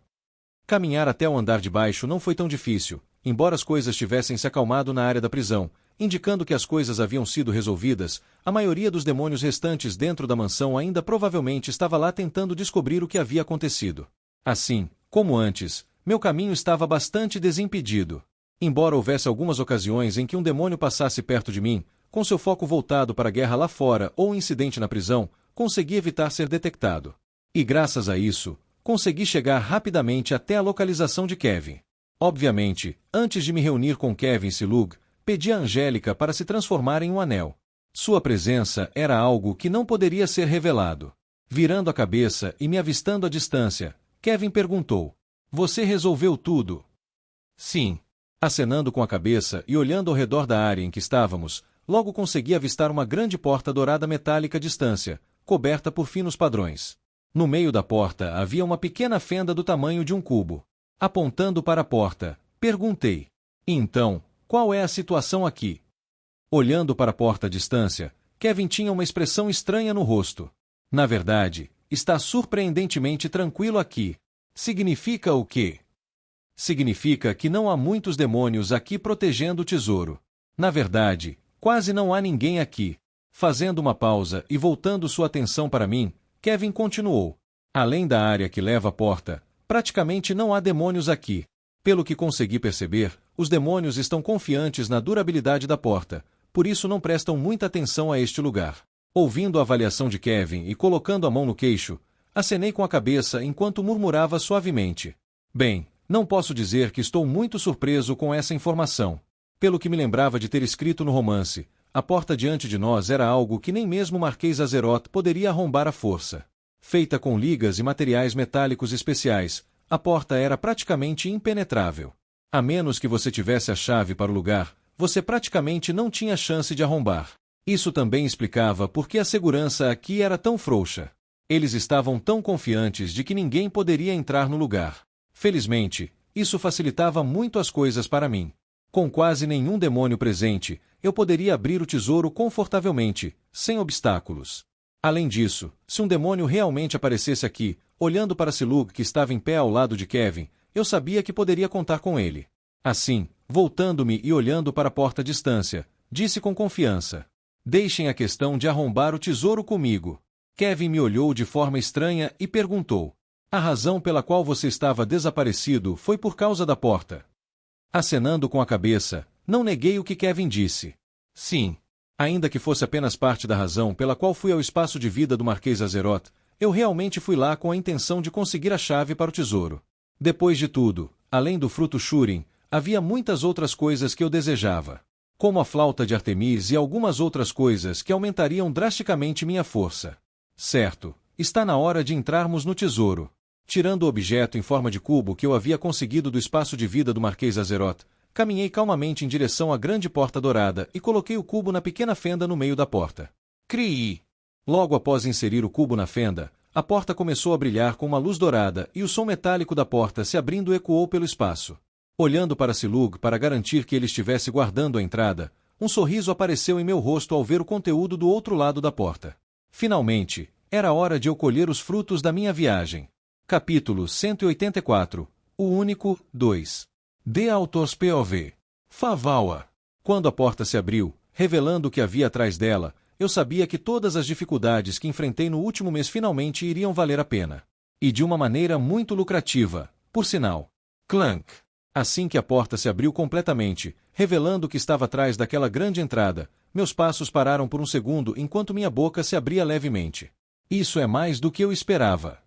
Caminhar até o andar de baixo não foi tão difícil, embora as coisas tivessem se acalmado na área da prisão, indicando que as coisas haviam sido resolvidas. A maioria dos demônios restantes dentro da mansão ainda provavelmente estava lá tentando descobrir o que havia acontecido. Assim, como antes, meu caminho estava bastante desimpedido. Embora houvesse algumas ocasiões em que um demônio passasse perto de mim, com seu foco voltado para a guerra lá fora ou um incidente na prisão, consegui evitar ser detectado. E graças a isso, consegui chegar rapidamente até a localização de Kevin. Obviamente, antes de me reunir com Kevin e Silug, pedi a Angélica para se transformar em um anel. Sua presença era algo que não poderia ser revelado. Virando a cabeça e me avistando à distância, Kevin perguntou: "Você resolveu tudo?" "Sim." Acenando com a cabeça e olhando ao redor da área em que estávamos, logo consegui avistar uma grande porta dourada metálica à distância, coberta por finos padrões. No meio da porta havia uma pequena fenda do tamanho de um cubo. Apontando para a porta, perguntei: "Então, qual é a situação aqui?" Olhando para a porta à distância, Kevin tinha uma expressão estranha no rosto. "Na verdade, está surpreendentemente tranquilo aqui." "Significa o quê?" "Significa que não há muitos demônios aqui protegendo o tesouro. Na verdade, quase não há ninguém aqui." Fazendo uma pausa e voltando sua atenção para mim, Kevin continuou: "Além da área que leva à porta, praticamente não há demônios aqui. Pelo que consegui perceber, os demônios estão confiantes na durabilidade da porta, por isso não prestam muita atenção a este lugar." Ouvindo a avaliação de Kevin e colocando a mão no queixo, acenei com a cabeça enquanto murmurava suavemente: "Bem, não posso dizer que estou muito surpreso com essa informação. Pelo que me lembrava de ter escrito no romance, a porta diante de nós era algo que nem mesmo o Marquês Azeroth poderia arrombar à força. Feita com ligas e materiais metálicos especiais, a porta era praticamente impenetrável. A menos que você tivesse a chave para o lugar, você praticamente não tinha chance de arrombar. Isso também explicava por que a segurança aqui era tão frouxa. Eles estavam tão confiantes de que ninguém poderia entrar no lugar. Felizmente, isso facilitava muito as coisas para mim. Com quase nenhum demônio presente, eu poderia abrir o tesouro confortavelmente, sem obstáculos. Além disso, se um demônio realmente aparecesse aqui, olhando para Silug que estava em pé ao lado de Kevin, eu sabia que poderia contar com ele. Assim, voltando-me e olhando para a porta à distância, disse com confiança: "Deixem a questão de arrombar o tesouro comigo." Kevin me olhou de forma estranha e perguntou: "A razão pela qual você estava desaparecido foi por causa da porta?" Acenando com a cabeça, não neguei o que Kevin disse. "Sim. Ainda que fosse apenas parte da razão pela qual fui ao espaço de vida do Marquês Azeroth, eu realmente fui lá com a intenção de conseguir a chave para o tesouro. Depois de tudo, além do fruto Shurin, havia muitas outras coisas que eu desejava, como a flauta de Artemis e algumas outras coisas que aumentariam drasticamente minha força. Certo, está na hora de entrarmos no tesouro." Tirando o objeto em forma de cubo que eu havia conseguido do espaço de vida do Marquês Azeroth, caminhei calmamente em direção à grande porta dourada e coloquei o cubo na pequena fenda no meio da porta. Crii! Logo após inserir o cubo na fenda, a porta começou a brilhar com uma luz dourada e o som metálico da porta se abrindo ecoou pelo espaço. Olhando para Silug para garantir que ele estivesse guardando a entrada, um sorriso apareceu em meu rosto ao ver o conteúdo do outro lado da porta. Finalmente, era hora de eu colher os frutos da minha viagem. Capítulo 184. O Único, 2. The Author's POV. Favawa. Quando a porta se abriu, revelando o que havia atrás dela, eu sabia que todas as dificuldades que enfrentei no último mês finalmente iriam valer a pena. E de uma maneira muito lucrativa, por sinal. Clank. Assim que a porta se abriu completamente, revelando o que estava atrás daquela grande entrada, meus passos pararam por um segundo enquanto minha boca se abria levemente. Isso é mais do que eu esperava.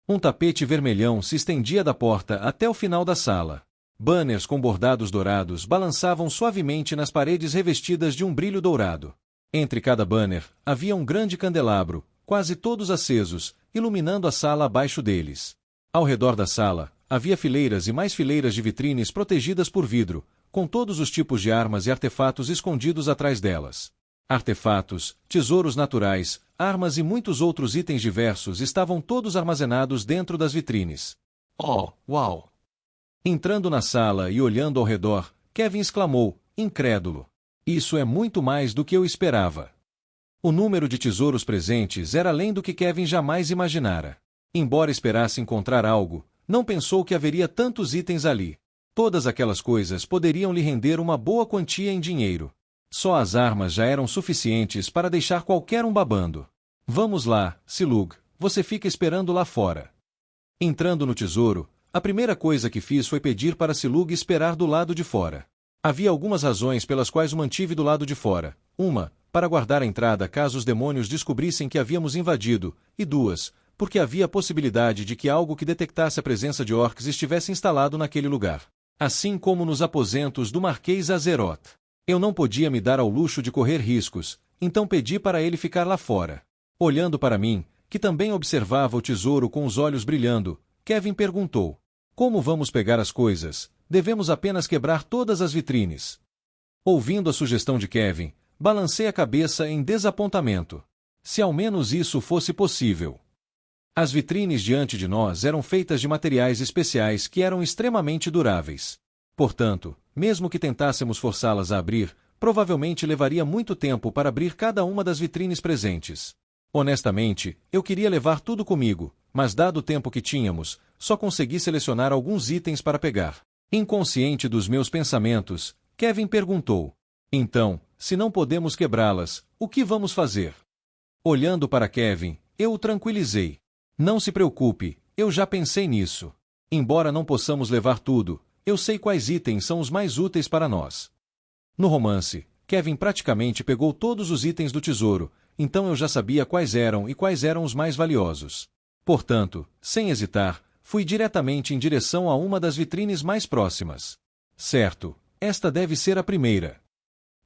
Um tapete vermelhão se estendia da porta até o final da sala. Banners com bordados dourados balançavam suavemente nas paredes revestidas de um brilho dourado. Entre cada banner, havia um grande candelabro, quase todos acesos, iluminando a sala abaixo deles. Ao redor da sala, havia fileiras e mais fileiras de vitrines protegidas por vidro, com todos os tipos de armas e artefatos escondidos atrás delas. Artefatos, tesouros naturais, armas e muitos outros itens diversos estavam todos armazenados dentro das vitrines. Oh, uau! Entrando na sala e olhando ao redor, Kevin exclamou, incrédulo. Isso é muito mais do que eu esperava. O número de tesouros presentes era além do que Kevin jamais imaginara. Embora esperasse encontrar algo, não pensou que haveria tantos itens ali. Todas aquelas coisas poderiam lhe render uma boa quantia em dinheiro. Só as armas já eram suficientes para deixar qualquer um babando. Vamos lá, Silug, você fica esperando lá fora. Entrando no tesouro, A primeira coisa que fiz foi pedir para Silug esperar do lado de fora. Havia algumas razões pelas quais o mantive do lado de fora. Uma, para guardar a entrada caso os demônios descobrissem que havíamos invadido, e duas, porque havia a possibilidade de que algo que detectasse a presença de orcs estivesse instalado naquele lugar. Assim como nos aposentos do Marquês Azeroth. Eu não podia me dar ao luxo de correr riscos, então pedi para ele ficar lá fora. Olhando para mim, que também observava o tesouro com os olhos brilhando, Kevin perguntou: como vamos pegar as coisas? Devemos apenas quebrar todas as vitrines. Ouvindo a sugestão de Kevin, balancei a cabeça em desapontamento. Se ao menos isso fosse possível. As vitrines diante de nós eram feitas de materiais especiais que eram extremamente duráveis. Portanto, mesmo que tentássemos forçá-las a abrir, provavelmente levaria muito tempo para abrir cada uma das vitrines presentes. Honestamente, eu queria levar tudo comigo, mas dado o tempo que tínhamos, só consegui selecionar alguns itens para pegar. Inconsciente dos meus pensamentos, Kevin perguntou: então, se não podemos quebrá-las, o que vamos fazer? Olhando para Kevin, eu o tranquilizei. Não se preocupe, eu já pensei nisso. Embora não possamos levar tudo, eu sei quais itens são os mais úteis para nós. No romance, Kevin praticamente pegou todos os itens do tesouro, então eu já sabia quais eram e quais eram os mais valiosos. Portanto, sem hesitar, fui diretamente em direção a uma das vitrines mais próximas. Certo, esta deve ser a primeira.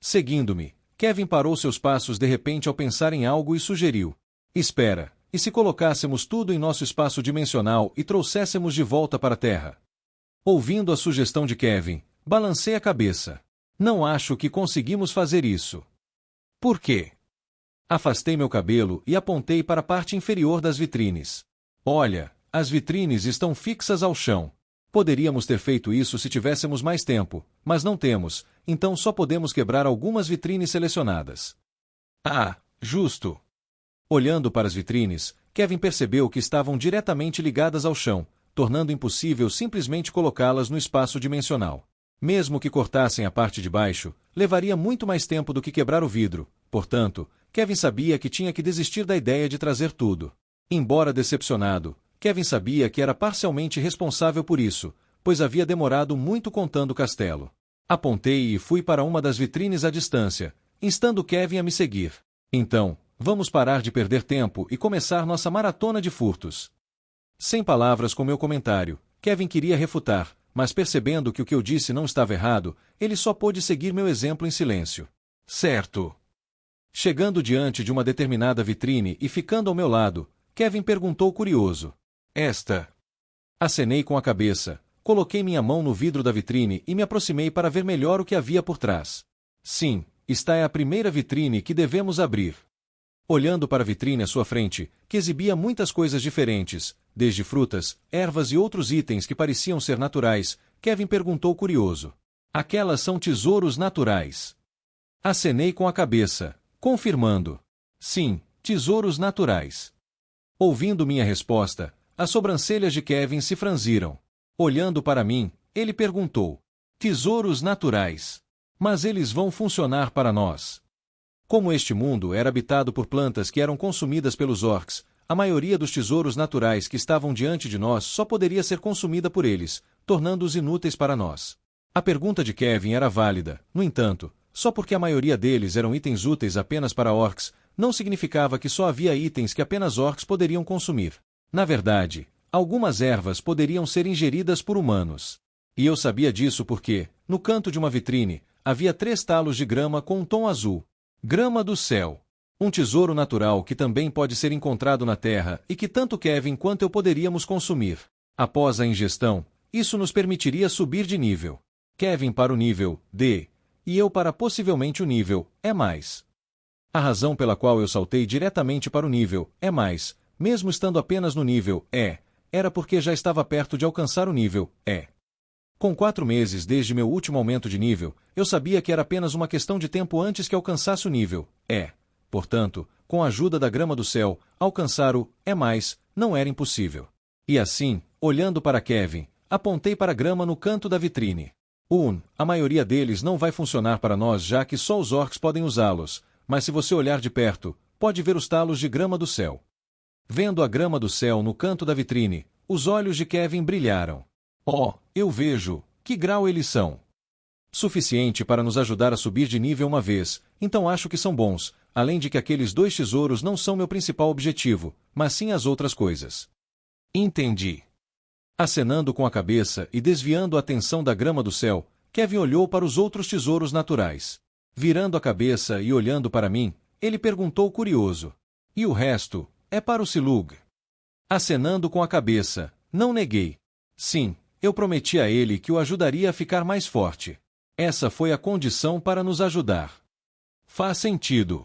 Seguindo-me, Kevin parou seus passos de repente ao pensar em algo e sugeriu: espera, e se colocássemos tudo em nosso espaço dimensional e trouxéssemos de volta para a Terra? Ouvindo a sugestão de Kevin, balancei a cabeça. Não acho que conseguimos fazer isso. Por quê? Afastei meu cabelo e apontei para a parte inferior das vitrines. Olha, as vitrines estão fixas ao chão. Poderíamos ter feito isso se tivéssemos mais tempo, mas não temos, então só podemos quebrar algumas vitrines selecionadas. Ah, justo. Olhando para as vitrines, Kevin percebeu que estavam diretamente ligadas ao chão, tornando impossível simplesmente colocá-las no espaço dimensional. Mesmo que cortassem a parte de baixo, levaria muito mais tempo do que quebrar o vidro, portanto, Kevin sabia que tinha que desistir da ideia de trazer tudo. Embora decepcionado, Kevin sabia que era parcialmente responsável por isso, pois havia demorado muito contando o castelo. Apontei e fui para uma das vitrines à distância, instando Kevin a me seguir. Então, vamos parar de perder tempo e começar nossa maratona de furtos. Sem palavras com meu comentário, Kevin queria refutar, mas percebendo que o que eu disse não estava errado, ele só pôde seguir meu exemplo em silêncio. Certo. Chegando diante de uma determinada vitrine e ficando ao meu lado, Kevin perguntou curioso: esta? Acenei com a cabeça, coloquei minha mão no vidro da vitrine e me aproximei para ver melhor o que havia por trás. Sim, esta é a primeira vitrine que devemos abrir. Olhando para a vitrine à sua frente, que exibia muitas coisas diferentes, desde frutas, ervas e outros itens que pareciam ser naturais, Kevin perguntou curioso: aquelas são tesouros naturais? Acenei com a cabeça, confirmando: sim, tesouros naturais. Ouvindo minha resposta, as sobrancelhas de Kevin se franziram. Olhando para mim, ele perguntou: tesouros naturais? Mas eles vão funcionar para nós? Como este mundo era habitado por plantas que eram consumidas pelos orcs, a maioria dos tesouros naturais que estavam diante de nós só poderia ser consumida por eles, tornando-os inúteis para nós. A pergunta de Kevin era válida, no entanto, só porque a maioria deles eram itens úteis apenas para orcs, não significava que só havia itens que apenas orcs poderiam consumir. Na verdade, algumas ervas poderiam ser ingeridas por humanos. E eu sabia disso porque, no canto de uma vitrine, havia 3 talos de grama com um tom azul. Grama do céu. Um tesouro natural que também pode ser encontrado na Terra e que tanto Kevin quanto eu poderíamos consumir. Após a ingestão, isso nos permitiria subir de nível. Kevin para o nível D, e eu para possivelmente o nível E+. A razão pela qual eu saltei diretamente para o nível E+, mesmo estando apenas no nível E, era porque já estava perto de alcançar o nível E. Com 4 meses desde meu último aumento de nível, eu sabia que era apenas uma questão de tempo antes que alcançasse o nível E. Portanto, com a ajuda da grama do céu, alcançar o E+, não era impossível. E assim, olhando para Kevin, apontei para a grama no canto da vitrine. A maioria deles não vai funcionar para nós já que só os orcs podem usá-los, mas se você olhar de perto, pode ver os talos de grama do céu. Vendo a grama do céu no canto da vitrine, os olhos de Kevin brilharam. Oh, eu vejo. Que grau eles são? Suficiente para nos ajudar a subir de nível uma vez, então acho que são bons, além de que aqueles 2 tesouros não são meu principal objetivo, mas sim as outras coisas. Entendi. Acenando com a cabeça e desviando a atenção da grama do céu, Kevin olhou para os outros tesouros naturais. Virando a cabeça e olhando para mim, ele perguntou curioso. E o resto? É para o Silug? Acenando com a cabeça, não neguei. Sim, eu prometi a ele que o ajudaria a ficar mais forte. Essa foi a condição para nos ajudar. Faz sentido.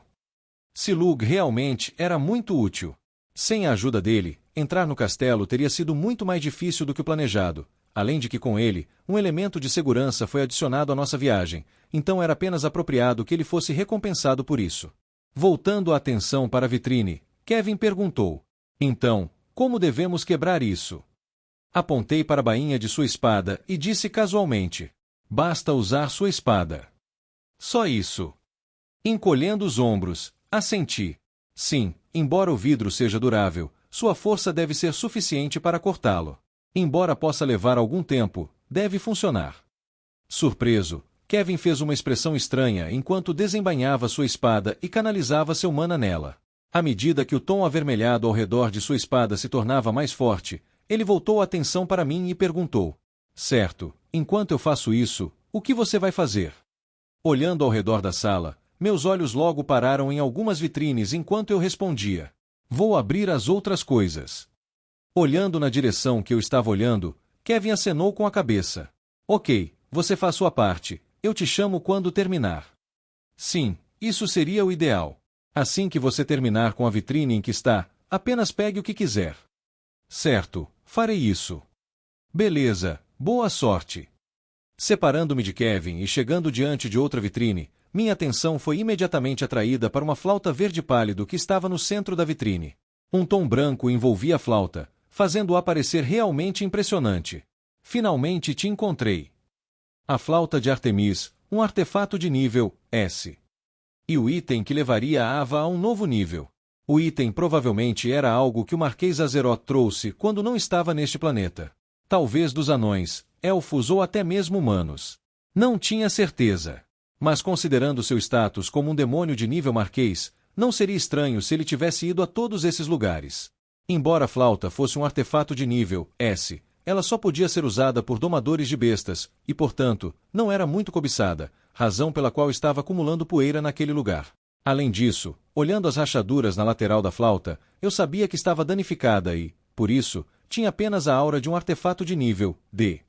Silug realmente era muito útil. Sem a ajuda dele, entrar no castelo teria sido muito mais difícil do que o planejado, além de que com ele, um elemento de segurança foi adicionado à nossa viagem, então era apenas apropriado que ele fosse recompensado por isso. Voltando a atenção para a vitrine, Kevin perguntou: então, como devemos quebrar isso? Apontei para a bainha de sua espada e disse casualmente: basta usar sua espada. Só isso. Encolhendo os ombros, assenti. Sim, embora o vidro seja durável, sua força deve ser suficiente para cortá-lo. Embora possa levar algum tempo, deve funcionar. Surpreso, Kevin fez uma expressão estranha enquanto desembainhava sua espada e canalizava seu mana nela. À medida que o tom avermelhado ao redor de sua espada se tornava mais forte, ele voltou a atenção para mim e perguntou: certo, enquanto eu faço isso, o que você vai fazer? Olhando ao redor da sala, meus olhos logo pararam em algumas vitrines enquanto eu respondia: vou abrir as outras coisas. Olhando na direção que eu estava olhando, Kevin acenou com a cabeça. Ok, você faz sua parte, eu te chamo quando terminar. Sim, isso seria o ideal. Assim que você terminar com a vitrine em que está, apenas pegue o que quiser. Certo, farei isso. Beleza, boa sorte. Separando-me de Kevin e chegando diante de outra vitrine, minha atenção foi imediatamente atraída para uma flauta verde pálido que estava no centro da vitrine. Um tom branco envolvia a flauta, fazendo-a parecer realmente impressionante. Finalmente te encontrei. A flauta de Artemis, um artefato de nível S. E o item que levaria a Ava a um novo nível. O item provavelmente era algo que o Marquês Azeroth trouxe quando não estava neste planeta. Talvez dos anões, elfos ou até mesmo humanos. Não tinha certeza. Mas considerando seu status como um demônio de nível marquês, não seria estranho se ele tivesse ido a todos esses lugares. Embora a flauta fosse um artefato de nível S, ela só podia ser usada por domadores de bestas, e portanto, não era muito cobiçada, razão pela qual estava acumulando poeira naquele lugar. Além disso, olhando as rachaduras na lateral da flauta, eu sabia que estava danificada e, por isso, tinha apenas a aura de um artefato de nível D.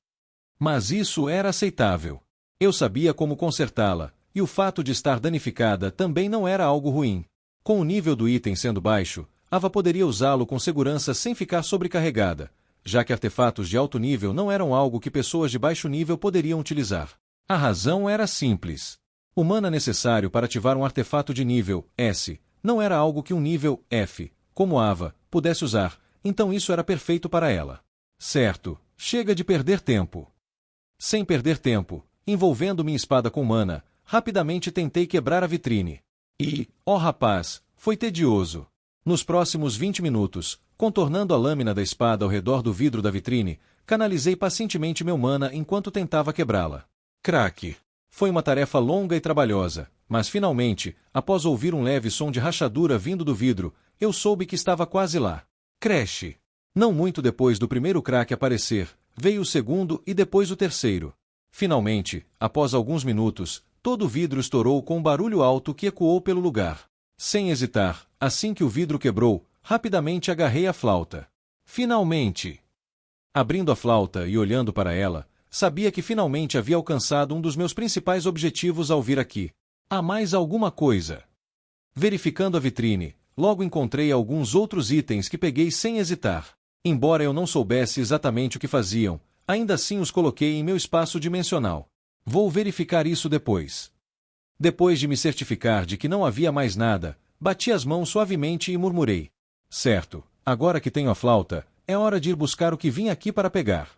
Mas isso era aceitável. Eu sabia como consertá-la, e o fato de estar danificada também não era algo ruim. Com o nível do item sendo baixo, Ava poderia usá-lo com segurança sem ficar sobrecarregada, já que artefatos de alto nível não eram algo que pessoas de baixo nível poderiam utilizar. A razão era simples. O mana necessário para ativar um artefato de nível S não era algo que um nível F, como Ava, pudesse usar, então isso era perfeito para ela. Certo, chega de perder tempo. Sem perder tempo, envolvendo minha espada com mana, rapidamente tentei quebrar a vitrine. E, ó rapaz, foi tedioso. Nos próximos 20 minutos, contornando a lâmina da espada ao redor do vidro da vitrine, canalizei pacientemente meu mana enquanto tentava quebrá-la. Craque! Foi uma tarefa longa e trabalhosa, mas finalmente, após ouvir um leve som de rachadura vindo do vidro, eu soube que estava quase lá. Crash! Não muito depois do primeiro craque aparecer, veio o segundo e depois o terceiro. Finalmente, após alguns minutos, todo o vidro estourou com um barulho alto que ecoou pelo lugar. Sem hesitar, assim que o vidro quebrou, rapidamente agarrei a flauta. Finalmente! Abrindo a flauta e olhando para ela, sabia que finalmente havia alcançado um dos meus principais objetivos ao vir aqui. Há mais alguma coisa. Verificando a vitrine, logo encontrei alguns outros itens que peguei sem hesitar. Embora eu não soubesse exatamente o que faziam, ainda assim os coloquei em meu espaço dimensional. Vou verificar isso depois. Depois de me certificar de que não havia mais nada, bati as mãos suavemente e murmurei: certo, agora que tenho a flauta, é hora de ir buscar o que vim aqui para pegar.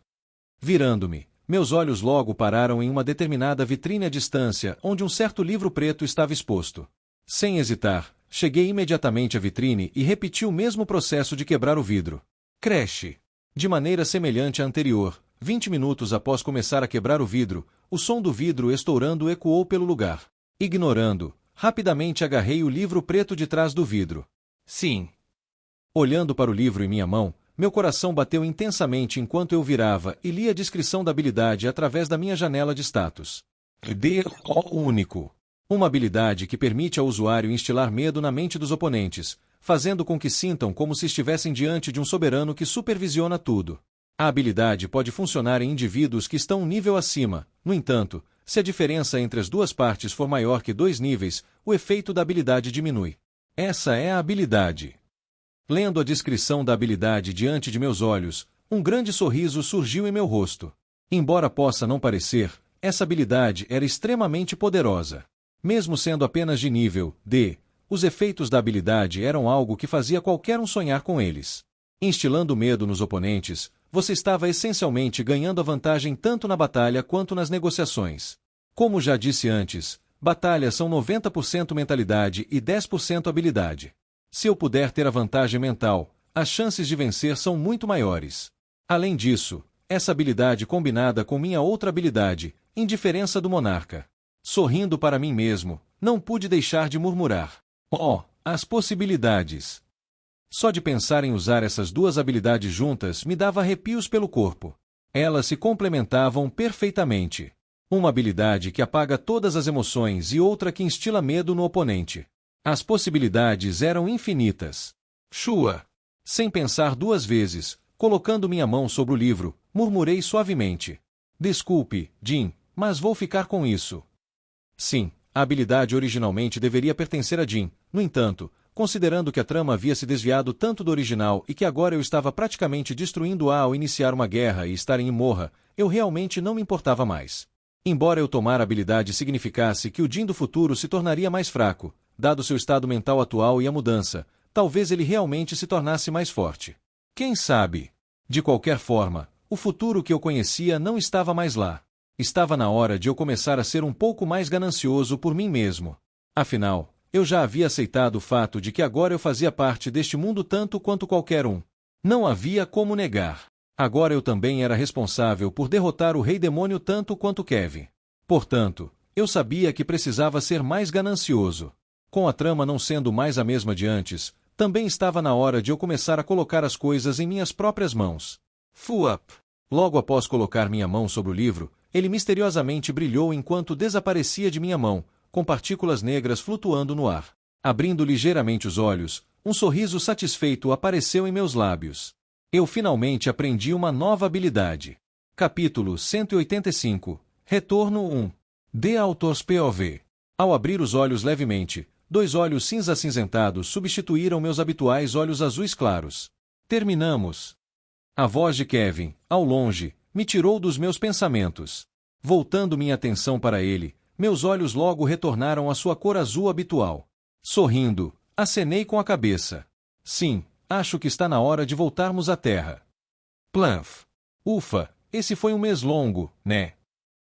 Virando-me, meus olhos logo pararam em uma determinada vitrine à distância onde um certo livro preto estava exposto. Sem hesitar, cheguei imediatamente à vitrine e repeti o mesmo processo de quebrar o vidro. Crash! De maneira semelhante à anterior, 20 minutos após começar a quebrar o vidro, o som do vidro estourando ecoou pelo lugar. Ignorando, rapidamente agarrei o livro preto de trás do vidro. Sim. Olhando para o livro em minha mão, meu coração bateu intensamente enquanto eu virava e lia a descrição da habilidade através da minha janela de status. D.O. único. Uma habilidade que permite ao usuário instilar medo na mente dos oponentes, fazendo com que sintam como se estivessem diante de um soberano que supervisiona tudo. A habilidade pode funcionar em indivíduos que estão um nível acima. No entanto, se a diferença entre as duas partes for maior que 2 níveis, o efeito da habilidade diminui. Essa é a habilidade. Lendo a descrição da habilidade diante de meus olhos, um grande sorriso surgiu em meu rosto. Embora possa não parecer, essa habilidade era extremamente poderosa. Mesmo sendo apenas de nível D, os efeitos da habilidade eram algo que fazia qualquer um sonhar com eles. Instilando medo nos oponentes, você estava essencialmente ganhando a vantagem tanto na batalha quanto nas negociações. Como já disse antes, batalhas são 90% mentalidade e 10% habilidade. Se eu puder ter a vantagem mental, as chances de vencer são muito maiores. Além disso, essa habilidade combinada com minha outra habilidade, Indiferença do Monarca. Sorrindo para mim mesmo, não pude deixar de murmurar. Oh, as possibilidades! Só de pensar em usar essas duas habilidades juntas me dava arrepios pelo corpo. Elas se complementavam perfeitamente. Uma habilidade que apaga todas as emoções e outra que instila medo no oponente. As possibilidades eram infinitas. Shua! Sem pensar 2 vezes, colocando minha mão sobre o livro, murmurei suavemente. Desculpe, Jin, mas vou ficar com isso. Sim, a habilidade originalmente deveria pertencer a Jin. No entanto, considerando que a trama havia se desviado tanto do original e que agora eu estava praticamente destruindo-a ao iniciar uma guerra e estar em Imorra, eu realmente não me importava mais. Embora eu tomar a habilidade significasse que o Jin do futuro se tornaria mais fraco, dado seu estado mental atual e a mudança, talvez ele realmente se tornasse mais forte. Quem sabe? De qualquer forma, o futuro que eu conhecia não estava mais lá. Estava na hora de eu começar a ser um pouco mais ganancioso por mim mesmo. Afinal, eu já havia aceitado o fato de que agora eu fazia parte deste mundo tanto quanto qualquer um. Não havia como negar. Agora eu também era responsável por derrotar o Rei Demônio tanto quanto Kevin. Portanto, eu sabia que precisava ser mais ganancioso. Com a trama não sendo mais a mesma de antes, também estava na hora de eu começar a colocar as coisas em minhas próprias mãos. Fuap! Logo após colocar minha mão sobre o livro, ele misteriosamente brilhou enquanto desaparecia de minha mão, com partículas negras flutuando no ar. Abrindo ligeiramente os olhos, um sorriso satisfeito apareceu em meus lábios. Eu finalmente aprendi uma nova habilidade. Capítulo 185. Retorno 1. The Author's POV. Ao abrir os olhos levemente, 2 olhos cinza-acinzentados substituíram meus habituais olhos azuis claros. Terminamos. A voz de Kevin, ao longe, me tirou dos meus pensamentos. Voltando minha atenção para ele, meus olhos logo retornaram à sua cor azul habitual. Sorrindo, acenei com a cabeça. Sim, acho que está na hora de voltarmos à Terra. Planf. Ufa, esse foi um mês longo, né?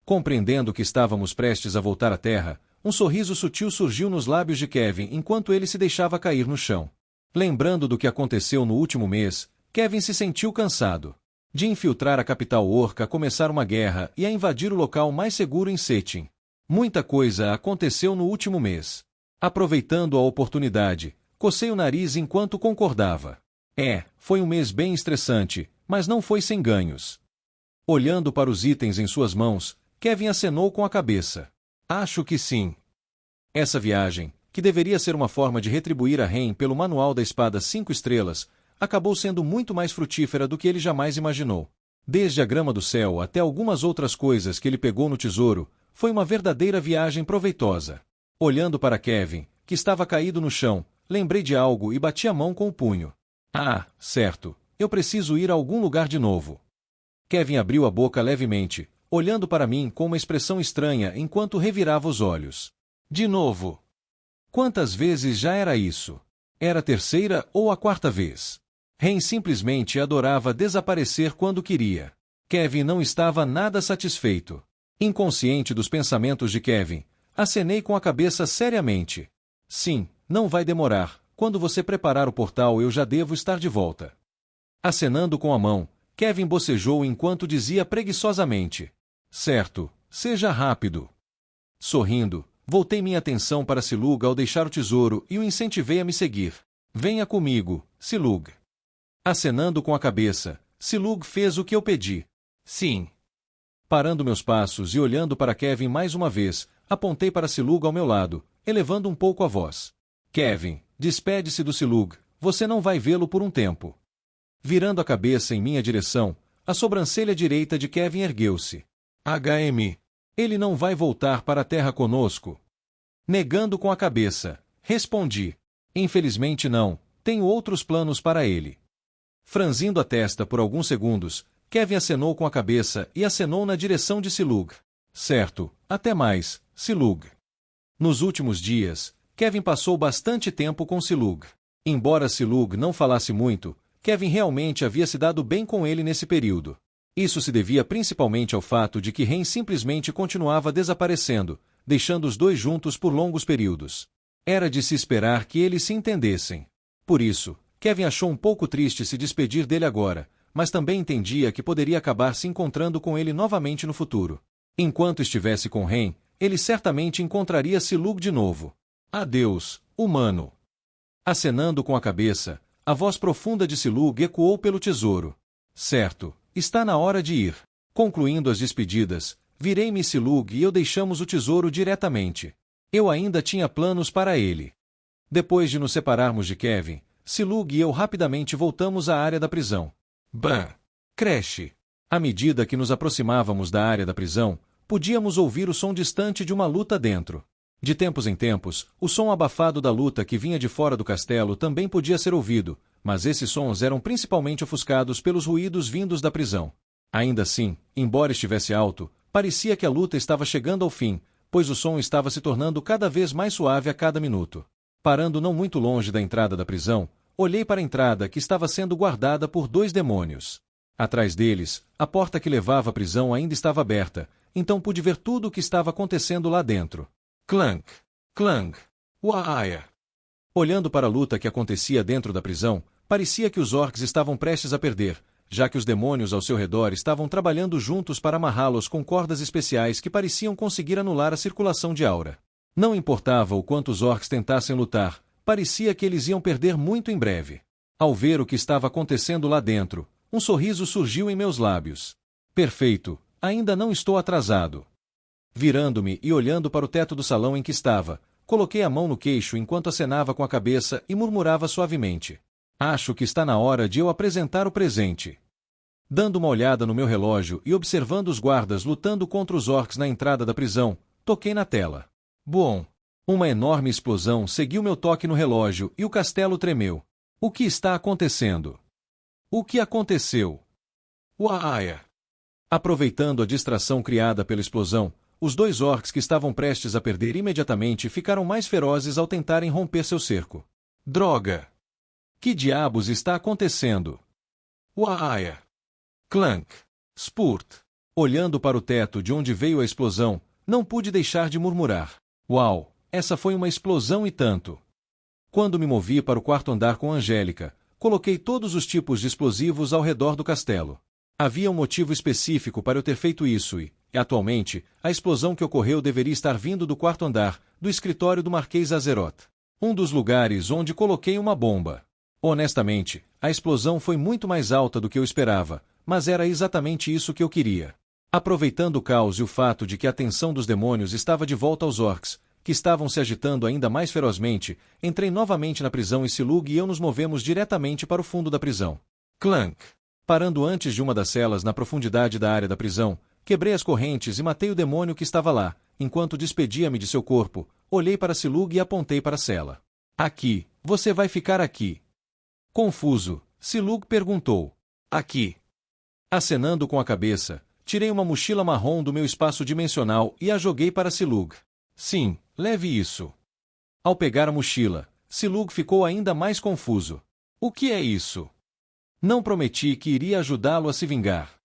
Compreendendo que estávamos prestes a voltar à Terra, um sorriso sutil surgiu nos lábios de Kevin enquanto ele se deixava cair no chão. Lembrando do que aconteceu no último mês, Kevin se sentiu cansado de infiltrar a capital orca, começar uma guerra e a invadir o local mais seguro em Setin. Muita coisa aconteceu no último mês. Aproveitando a oportunidade, cocei o nariz enquanto concordava. Foi um mês bem estressante, mas não foi sem ganhos. Olhando para os itens em suas mãos, Kevin acenou com a cabeça. Acho que sim. Essa viagem, que deveria ser uma forma de retribuir a Ren pelo manual da espada 5 estrelas, acabou sendo muito mais frutífera do que ele jamais imaginou. Desde a grama do céu até algumas outras coisas que ele pegou no tesouro, foi uma verdadeira viagem proveitosa. Olhando para Kevin, que estava caído no chão, lembrei de algo e bati a mão com o punho. Certo, eu preciso ir a algum lugar de novo. Kevin abriu a boca levemente, olhando para mim com uma expressão estranha enquanto revirava os olhos. De novo. Quantas vezes já era isso? Era a 3ª ou a 4ª vez? Ren simplesmente adorava desaparecer quando queria. Kevin não estava nada satisfeito. Inconsciente dos pensamentos de Kevin, acenei com a cabeça seriamente. Sim, não vai demorar. Quando você preparar o portal eu já devo estar de volta. Acenando com a mão, Kevin bocejou enquanto dizia preguiçosamente: certo, seja rápido. Sorrindo, voltei minha atenção para Silug ao deixar o tesouro e o incentivei a me seguir. Venha comigo, Silug. Acenando com a cabeça, Silug fez o que eu pedi. Sim. Parando meus passos e olhando para Kevin mais uma vez, apontei para Silug ao meu lado, elevando um pouco a voz. Kevin, despede-se do Silug, você não vai vê-lo por um tempo. Virando a cabeça em minha direção, a sobrancelha direita de Kevin ergueu-se. Ele não vai voltar para a Terra conosco? Negando com a cabeça, respondi. Infelizmente não, tenho outros planos para ele. Franzindo a testa por alguns segundos, Kevin acenou com a cabeça e acenou na direção de Silug. Certo, até mais, Silug. Nos últimos dias, Kevin passou bastante tempo com Silug. Embora Silug não falasse muito, Kevin realmente havia se dado bem com ele nesse período. Isso se devia principalmente ao fato de que Ren simplesmente continuava desaparecendo, deixando os dois juntos por longos períodos. Era de se esperar que eles se entendessem. Por isso, Kevin achou um pouco triste se despedir dele agora, mas também entendia que poderia acabar se encontrando com ele novamente no futuro. Enquanto estivesse com Ren, ele certamente encontraria Silug de novo. Adeus, humano. Acenando com a cabeça, a voz profunda de Silug ecoou pelo tesouro. Certo, está na hora de ir. Concluindo as despedidas, virei-me Silug e eu deixamos o tesouro diretamente. Eu ainda tinha planos para ele. Depois de nos separarmos de Kevin, Silug e eu rapidamente voltamos à área da prisão. Creche. À medida que nos aproximávamos da área da prisão, podíamos ouvir o som distante de uma luta dentro. De tempos em tempos, o som abafado da luta que vinha de fora do castelo também podia ser ouvido, mas esses sons eram principalmente ofuscados pelos ruídos vindos da prisão. Ainda assim, embora estivesse alto, parecia que a luta estava chegando ao fim, pois o som estava se tornando cada vez mais suave a cada minuto. Parando não muito longe da entrada da prisão, olhei para a entrada que estava sendo guardada por dois demônios. Atrás deles, a porta que levava à prisão ainda estava aberta, então pude ver tudo o que estava acontecendo lá dentro. Clank! Clank! Uaia! Olhando para a luta que acontecia dentro da prisão, parecia que os orcs estavam prestes a perder, já que os demônios ao seu redor estavam trabalhando juntos para amarrá-los com cordas especiais que pareciam conseguir anular a circulação de aura. Não importava o quanto os orcs tentassem lutar, parecia que eles iam perder muito em breve. Ao ver o que estava acontecendo lá dentro, um sorriso surgiu em meus lábios. Perfeito, ainda não estou atrasado. Virando-me e olhando para o teto do salão em que estava, coloquei a mão no queixo enquanto acenava com a cabeça e murmurava suavemente. Acho que está na hora de eu apresentar o presente. Dando uma olhada no meu relógio e observando os guardas lutando contra os orcs na entrada da prisão, toquei na tela. Bom! Uma enorme explosão seguiu meu toque no relógio e o castelo tremeu. O que está acontecendo? O que aconteceu? Uaia! Aproveitando a distração criada pela explosão, os dois orcs que estavam prestes a perder imediatamente ficaram mais ferozes ao tentarem romper seu cerco. Droga! Que diabos está acontecendo? Uaia! Clank! Spurt! Olhando para o teto de onde veio a explosão, não pude deixar de murmurar. Uau! Essa foi uma explosão e tanto! Quando me movi para o quarto andar com Angélica, coloquei todos os tipos de explosivos ao redor do castelo. Havia um motivo específico para eu ter feito isso e, atualmente, a explosão que ocorreu deveria estar vindo do quarto andar, do escritório do Marquês Azeroth. Um dos lugares onde coloquei uma bomba. Honestamente, a explosão foi muito mais alta do que eu esperava, mas era exatamente isso que eu queria. Aproveitando o caos e o fato de que a atenção dos demônios estava de volta aos orcs, que estavam se agitando ainda mais ferozmente, entrei novamente na prisão e Silug e eu nos movemos diretamente para o fundo da prisão. Clank! Parando antes de uma das celas na profundidade da área da prisão, quebrei as correntes e matei o demônio que estava lá. Enquanto despedia-me de seu corpo, olhei para Silug e apontei para a cela. Aqui, você vai ficar aqui. Confuso, Silug perguntou. Aqui. Acenando com a cabeça, tirei uma mochila marrom do meu espaço dimensional e a joguei para Silug. Sim, leve isso. Ao pegar a mochila, Silug ficou ainda mais confuso. O que é isso? Não prometi que iria ajudá-lo a se vingar.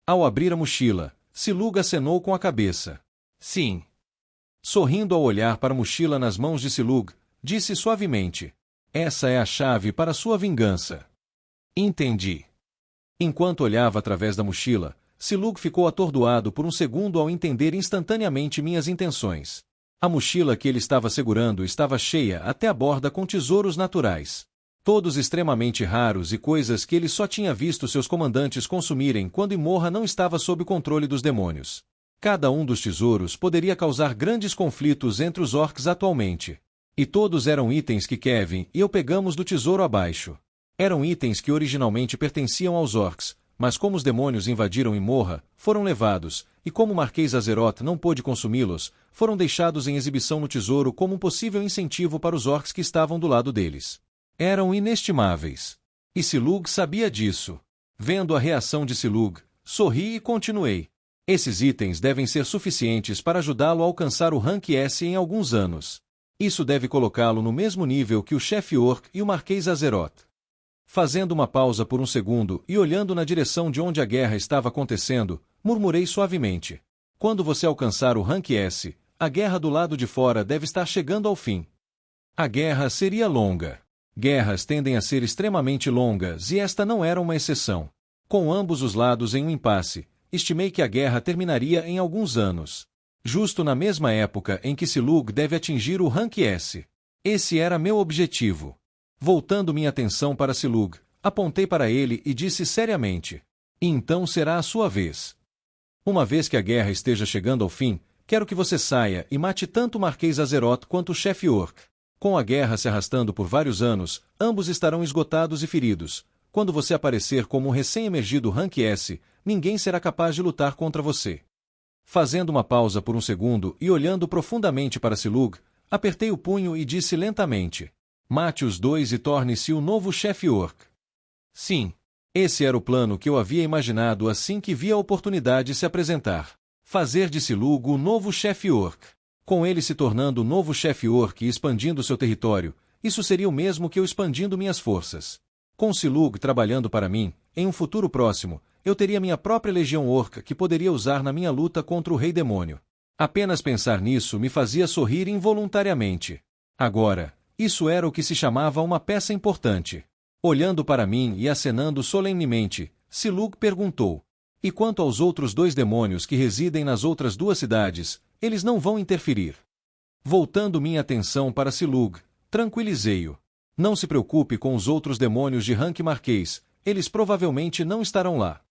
Ao abrir a mochila, Silug acenou com a cabeça. Sim. Sorrindo ao olhar para a mochila nas mãos de Silug, disse suavemente. Essa é a chave para sua vingança. Entendi. Enquanto olhava através da mochila, Silug ficou atordoado por um segundo ao entender instantaneamente minhas intenções. A mochila que ele estava segurando estava cheia até a borda com tesouros naturais. Todos extremamente raros e coisas que ele só tinha visto seus comandantes consumirem quando Imorra não estava sob o controle dos demônios. Cada um dos tesouros poderia causar grandes conflitos entre os orcs atualmente. E todos eram itens que Kevin e eu pegamos do tesouro abaixo. Eram itens que originalmente pertenciam aos orcs, mas como os demônios invadiram Imorra, foram levados, e como o Marquês Azeroth não pôde consumi-los, foram deixados em exibição no tesouro como um possível incentivo para os orcs que estavam do lado deles. Eram inestimáveis. E Silug sabia disso. Vendo a reação de Silug, sorri e continuei. Esses itens devem ser suficientes para ajudá-lo a alcançar o rank S em alguns anos. Isso deve colocá-lo no mesmo nível que o chefe Orc e o Marquês Azeroth. Fazendo uma pausa por um segundo e olhando na direção de onde a guerra estava acontecendo, murmurei suavemente. Quando você alcançar o rank S, a guerra do lado de fora deve estar chegando ao fim. A guerra seria longa. Guerras tendem a ser extremamente longas e esta não era uma exceção. Com ambos os lados em um impasse, estimei que a guerra terminaria em alguns anos. Justo na mesma época em que Silug deve atingir o rank S. Esse era meu objetivo. Voltando minha atenção para Silug, apontei para ele e disse seriamente: então será a sua vez. Uma vez que a guerra esteja chegando ao fim, quero que você saia e mate tanto o Marquês Azeroth quanto o chefe Orc. Com a guerra se arrastando por vários anos, ambos estarão esgotados e feridos. Quando você aparecer como um recém-emergido rank S, ninguém será capaz de lutar contra você. Fazendo uma pausa por um segundo e olhando profundamente para Silug, apertei o punho e disse lentamente: mate os dois e torne-se o novo chefe Orc. Sim. Esse era o plano que eu havia imaginado assim que vi a oportunidade se apresentar. Fazer de Silug o novo chefe Orc. Com ele se tornando o novo chefe Orc e expandindo seu território, isso seria o mesmo que eu expandindo minhas forças. Com Silug trabalhando para mim, em um futuro próximo, eu teria minha própria legião orca que poderia usar na minha luta contra o Rei Demônio. Apenas pensar nisso me fazia sorrir involuntariamente. Agora, isso era o que se chamava uma peça importante. Olhando para mim e acenando solenemente, Silug perguntou: e quanto aos outros dois demônios que residem nas outras duas cidades, eles não vão interferir? Voltando minha atenção para Silug, tranquilizei-o. Não se preocupe com os outros demônios de rank Marquês, eles provavelmente não estarão lá.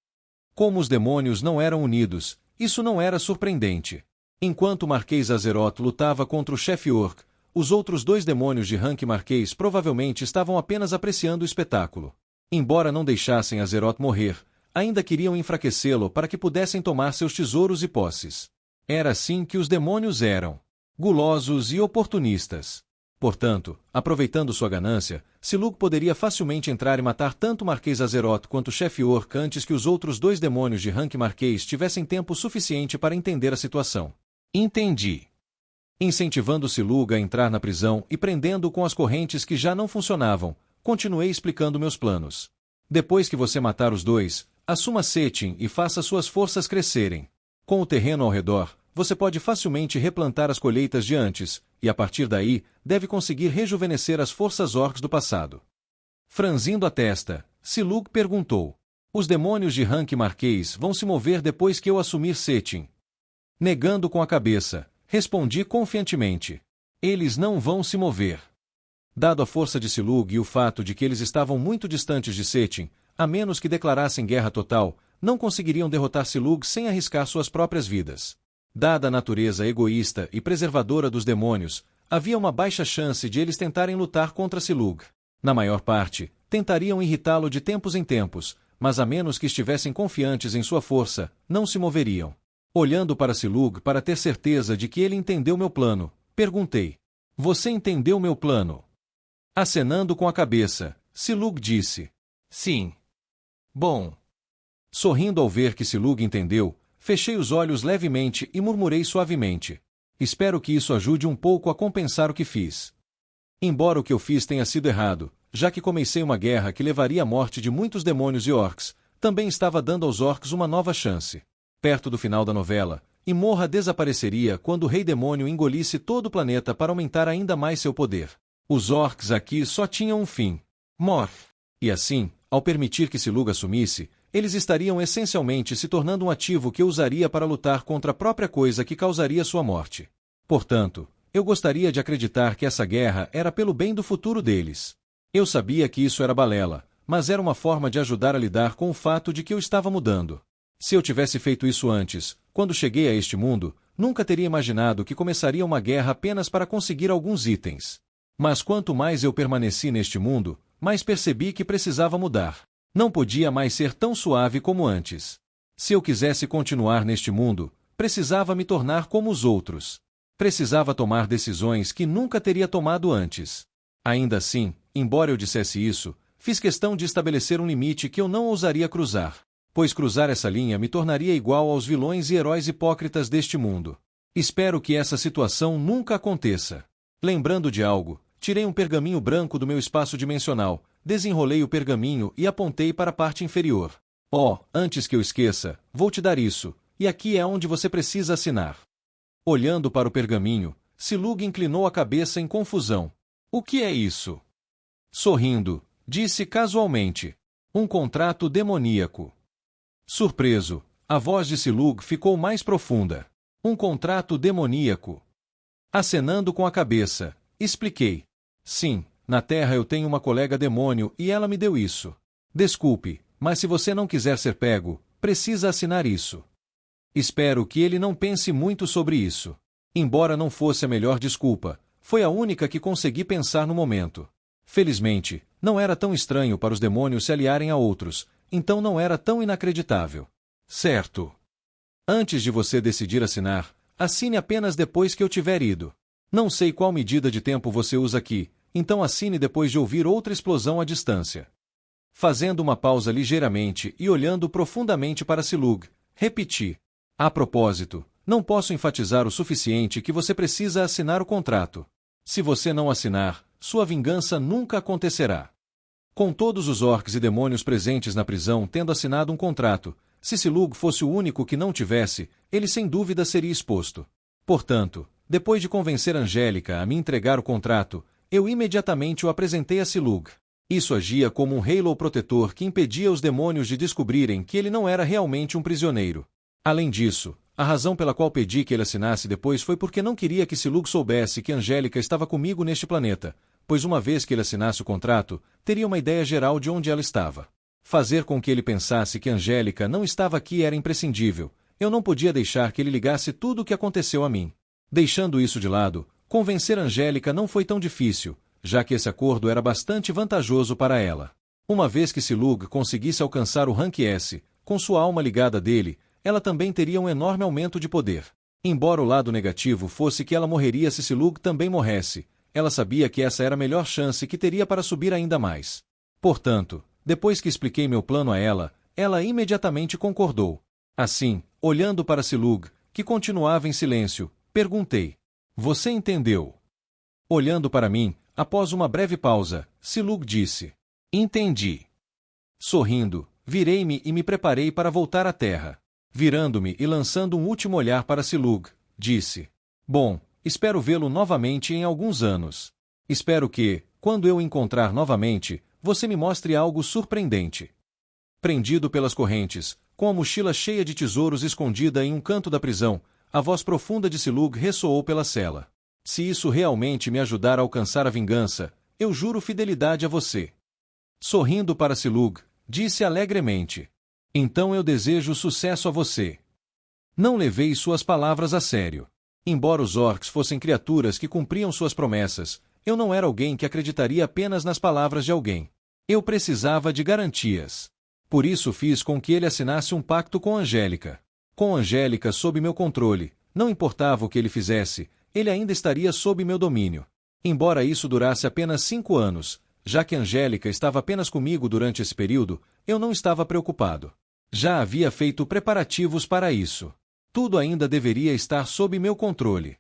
Como os demônios não eram unidos, isso não era surpreendente. Enquanto o Marquês Azeroth lutava contra o chefe Orc, os outros dois demônios de rank Marquês provavelmente estavam apenas apreciando o espetáculo. Embora não deixassem Azeroth morrer, ainda queriam enfraquecê-lo para que pudessem tomar seus tesouros e posses. Era assim que os demônios eram: gulosos e oportunistas. Portanto, aproveitando sua ganância, Silug poderia facilmente entrar e matar tanto o Marquês Azeroth quanto o chefe Orc antes que os outros dois demônios de rank Marquês tivessem tempo suficiente para entender a situação. Entendi. Incentivando Silug a entrar na prisão e prendendo-o com as correntes que já não funcionavam, continuei explicando meus planos. Depois que você matar os dois, assuma Setin e faça suas forças crescerem. Com o terreno ao redor, você pode facilmente replantar as colheitas de antes, e a partir daí, deve conseguir rejuvenescer as forças orcs do passado. Franzindo a testa, Silug perguntou: os demônios de rank Marquês vão se mover depois que eu assumir Setin? Negando com a cabeça, respondi confiantemente: eles não vão se mover. Dado a força de Silug e o fato de que eles estavam muito distantes de Setin, a menos que declarassem guerra total, não conseguiriam derrotar Silug sem arriscar suas próprias vidas. Dada a natureza egoísta e preservadora dos demônios, havia uma baixa chance de eles tentarem lutar contra Silug. Na maior parte, tentariam irritá-lo de tempos em tempos, mas a menos que estivessem confiantes em sua força, não se moveriam. Olhando para Silug para ter certeza de que ele entendeu meu plano, perguntei: você entendeu meu plano? Acenando com a cabeça, Silug disse: sim. Bom. Sorrindo ao ver que Silug entendeu, fechei os olhos levemente e murmurei suavemente: espero que isso ajude um pouco a compensar o que fiz. Embora o que eu fiz tenha sido errado, já que comecei uma guerra que levaria à morte de muitos demônios e orcs, também estava dando aos orcs uma nova chance. Perto do final da novela, Imorra desapareceria quando o Rei Demônio engolisse todo o planeta para aumentar ainda mais seu poder. Os orcs aqui só tinham um fim: morte. E assim, ao permitir que Silug assumisse, eles estariam essencialmente se tornando um ativo que eu usaria para lutar contra a própria coisa que causaria sua morte. Portanto, eu gostaria de acreditar que essa guerra era pelo bem do futuro deles. Eu sabia que isso era balela, mas era uma forma de ajudar a lidar com o fato de que eu estava mudando. Se eu tivesse feito isso antes, quando cheguei a este mundo, nunca teria imaginado que começaria uma guerra apenas para conseguir alguns itens. Mas quanto mais eu permaneci neste mundo, mais percebi que precisava mudar. Não podia mais ser tão suave como antes. Se eu quisesse continuar neste mundo, precisava me tornar como os outros. Precisava tomar decisões que nunca teria tomado antes. Ainda assim, embora eu dissesse isso, fiz questão de estabelecer um limite que eu não ousaria cruzar, pois cruzar essa linha me tornaria igual aos vilões e heróis hipócritas deste mundo. Espero que essa situação nunca aconteça. Lembrando de algo, tirei um pergaminho branco do meu espaço dimensional, desenrolei o pergaminho e apontei para a parte inferior. Antes que eu esqueça, vou te dar isso, e aqui é onde você precisa assinar. Olhando para o pergaminho, Silug inclinou a cabeça em confusão. O que é isso? Sorrindo, disse casualmente. Um contrato demoníaco. Surpreso, a voz de Silug ficou mais profunda. Um contrato demoníaco. Acenando com a cabeça, expliquei. Sim, na Terra eu tenho uma colega demônio e ela me deu isso. Desculpe, mas se você não quiser ser pego, precisa assinar isso. Espero que ele não pense muito sobre isso. Embora não fosse a melhor desculpa, foi a única que consegui pensar no momento. Felizmente, não era tão estranho para os demônios se aliarem a outros, então não era tão inacreditável. Certo. Antes de você decidir assinar, assine apenas depois que eu tiver ido. Não sei qual medida de tempo você usa aqui, então assine depois de ouvir outra explosão à distância. Fazendo uma pausa ligeiramente e olhando profundamente para Silug, repeti. A propósito, não posso enfatizar o suficiente que você precisa assinar o contrato. Se você não assinar, sua vingança nunca acontecerá. Com todos os orcs e demônios presentes na prisão tendo assinado um contrato, se Silug fosse o único que não tivesse, ele sem dúvida seria exposto. Portanto, depois de convencer Angélica a me entregar o contrato, eu imediatamente o apresentei a Silug. Isso agia como um halo protetor que impedia os demônios de descobrirem que ele não era realmente um prisioneiro. Além disso, a razão pela qual pedi que ele assinasse depois foi porque não queria que Silug soubesse que Angélica estava comigo neste planeta, pois uma vez que ele assinasse o contrato, teria uma ideia geral de onde ela estava. Fazer com que ele pensasse que Angélica não estava aqui era imprescindível. Eu não podia deixar que ele ligasse tudo o que aconteceu a mim. Deixando isso de lado, convencer Angélica não foi tão difícil, já que esse acordo era bastante vantajoso para ela. Uma vez que Silug conseguisse alcançar o rank S, com sua alma ligada dele, ela também teria um enorme aumento de poder. Embora o lado negativo fosse que ela morreria se Silug também morresse, ela sabia que essa era a melhor chance que teria para subir ainda mais. Portanto, depois que expliquei meu plano a ela, ela imediatamente concordou. Assim, olhando para Silug, que continuava em silêncio, perguntei. Você entendeu? Olhando para mim, após uma breve pausa, Silug disse. Entendi. Sorrindo, virei-me e me preparei para voltar à terra. Virando-me e lançando um último olhar para Silug, disse. Bom, espero vê-lo novamente em alguns anos. Espero que, quando eu o encontrar novamente, você me mostre algo surpreendente. Prendido pelas correntes, com a mochila cheia de tesouros escondida em um canto da prisão, a voz profunda de Silug ressoou pela cela. Se isso realmente me ajudar a alcançar a vingança, eu juro fidelidade a você. Sorrindo para Silug, disse alegremente. Então eu desejo sucesso a você. Não levei suas palavras a sério. Embora os orcs fossem criaturas que cumpriam suas promessas, eu não era alguém que acreditaria apenas nas palavras de alguém. Eu precisava de garantias. Por isso fiz com que ele assinasse um pacto com Angélica. Com Angélica sob meu controle, não importava o que ele fizesse, ele ainda estaria sob meu domínio. Embora isso durasse apenas 5 anos, já que Angélica estava apenas comigo durante esse período, eu não estava preocupado. Já havia feito preparativos para isso. Tudo ainda deveria estar sob meu controle.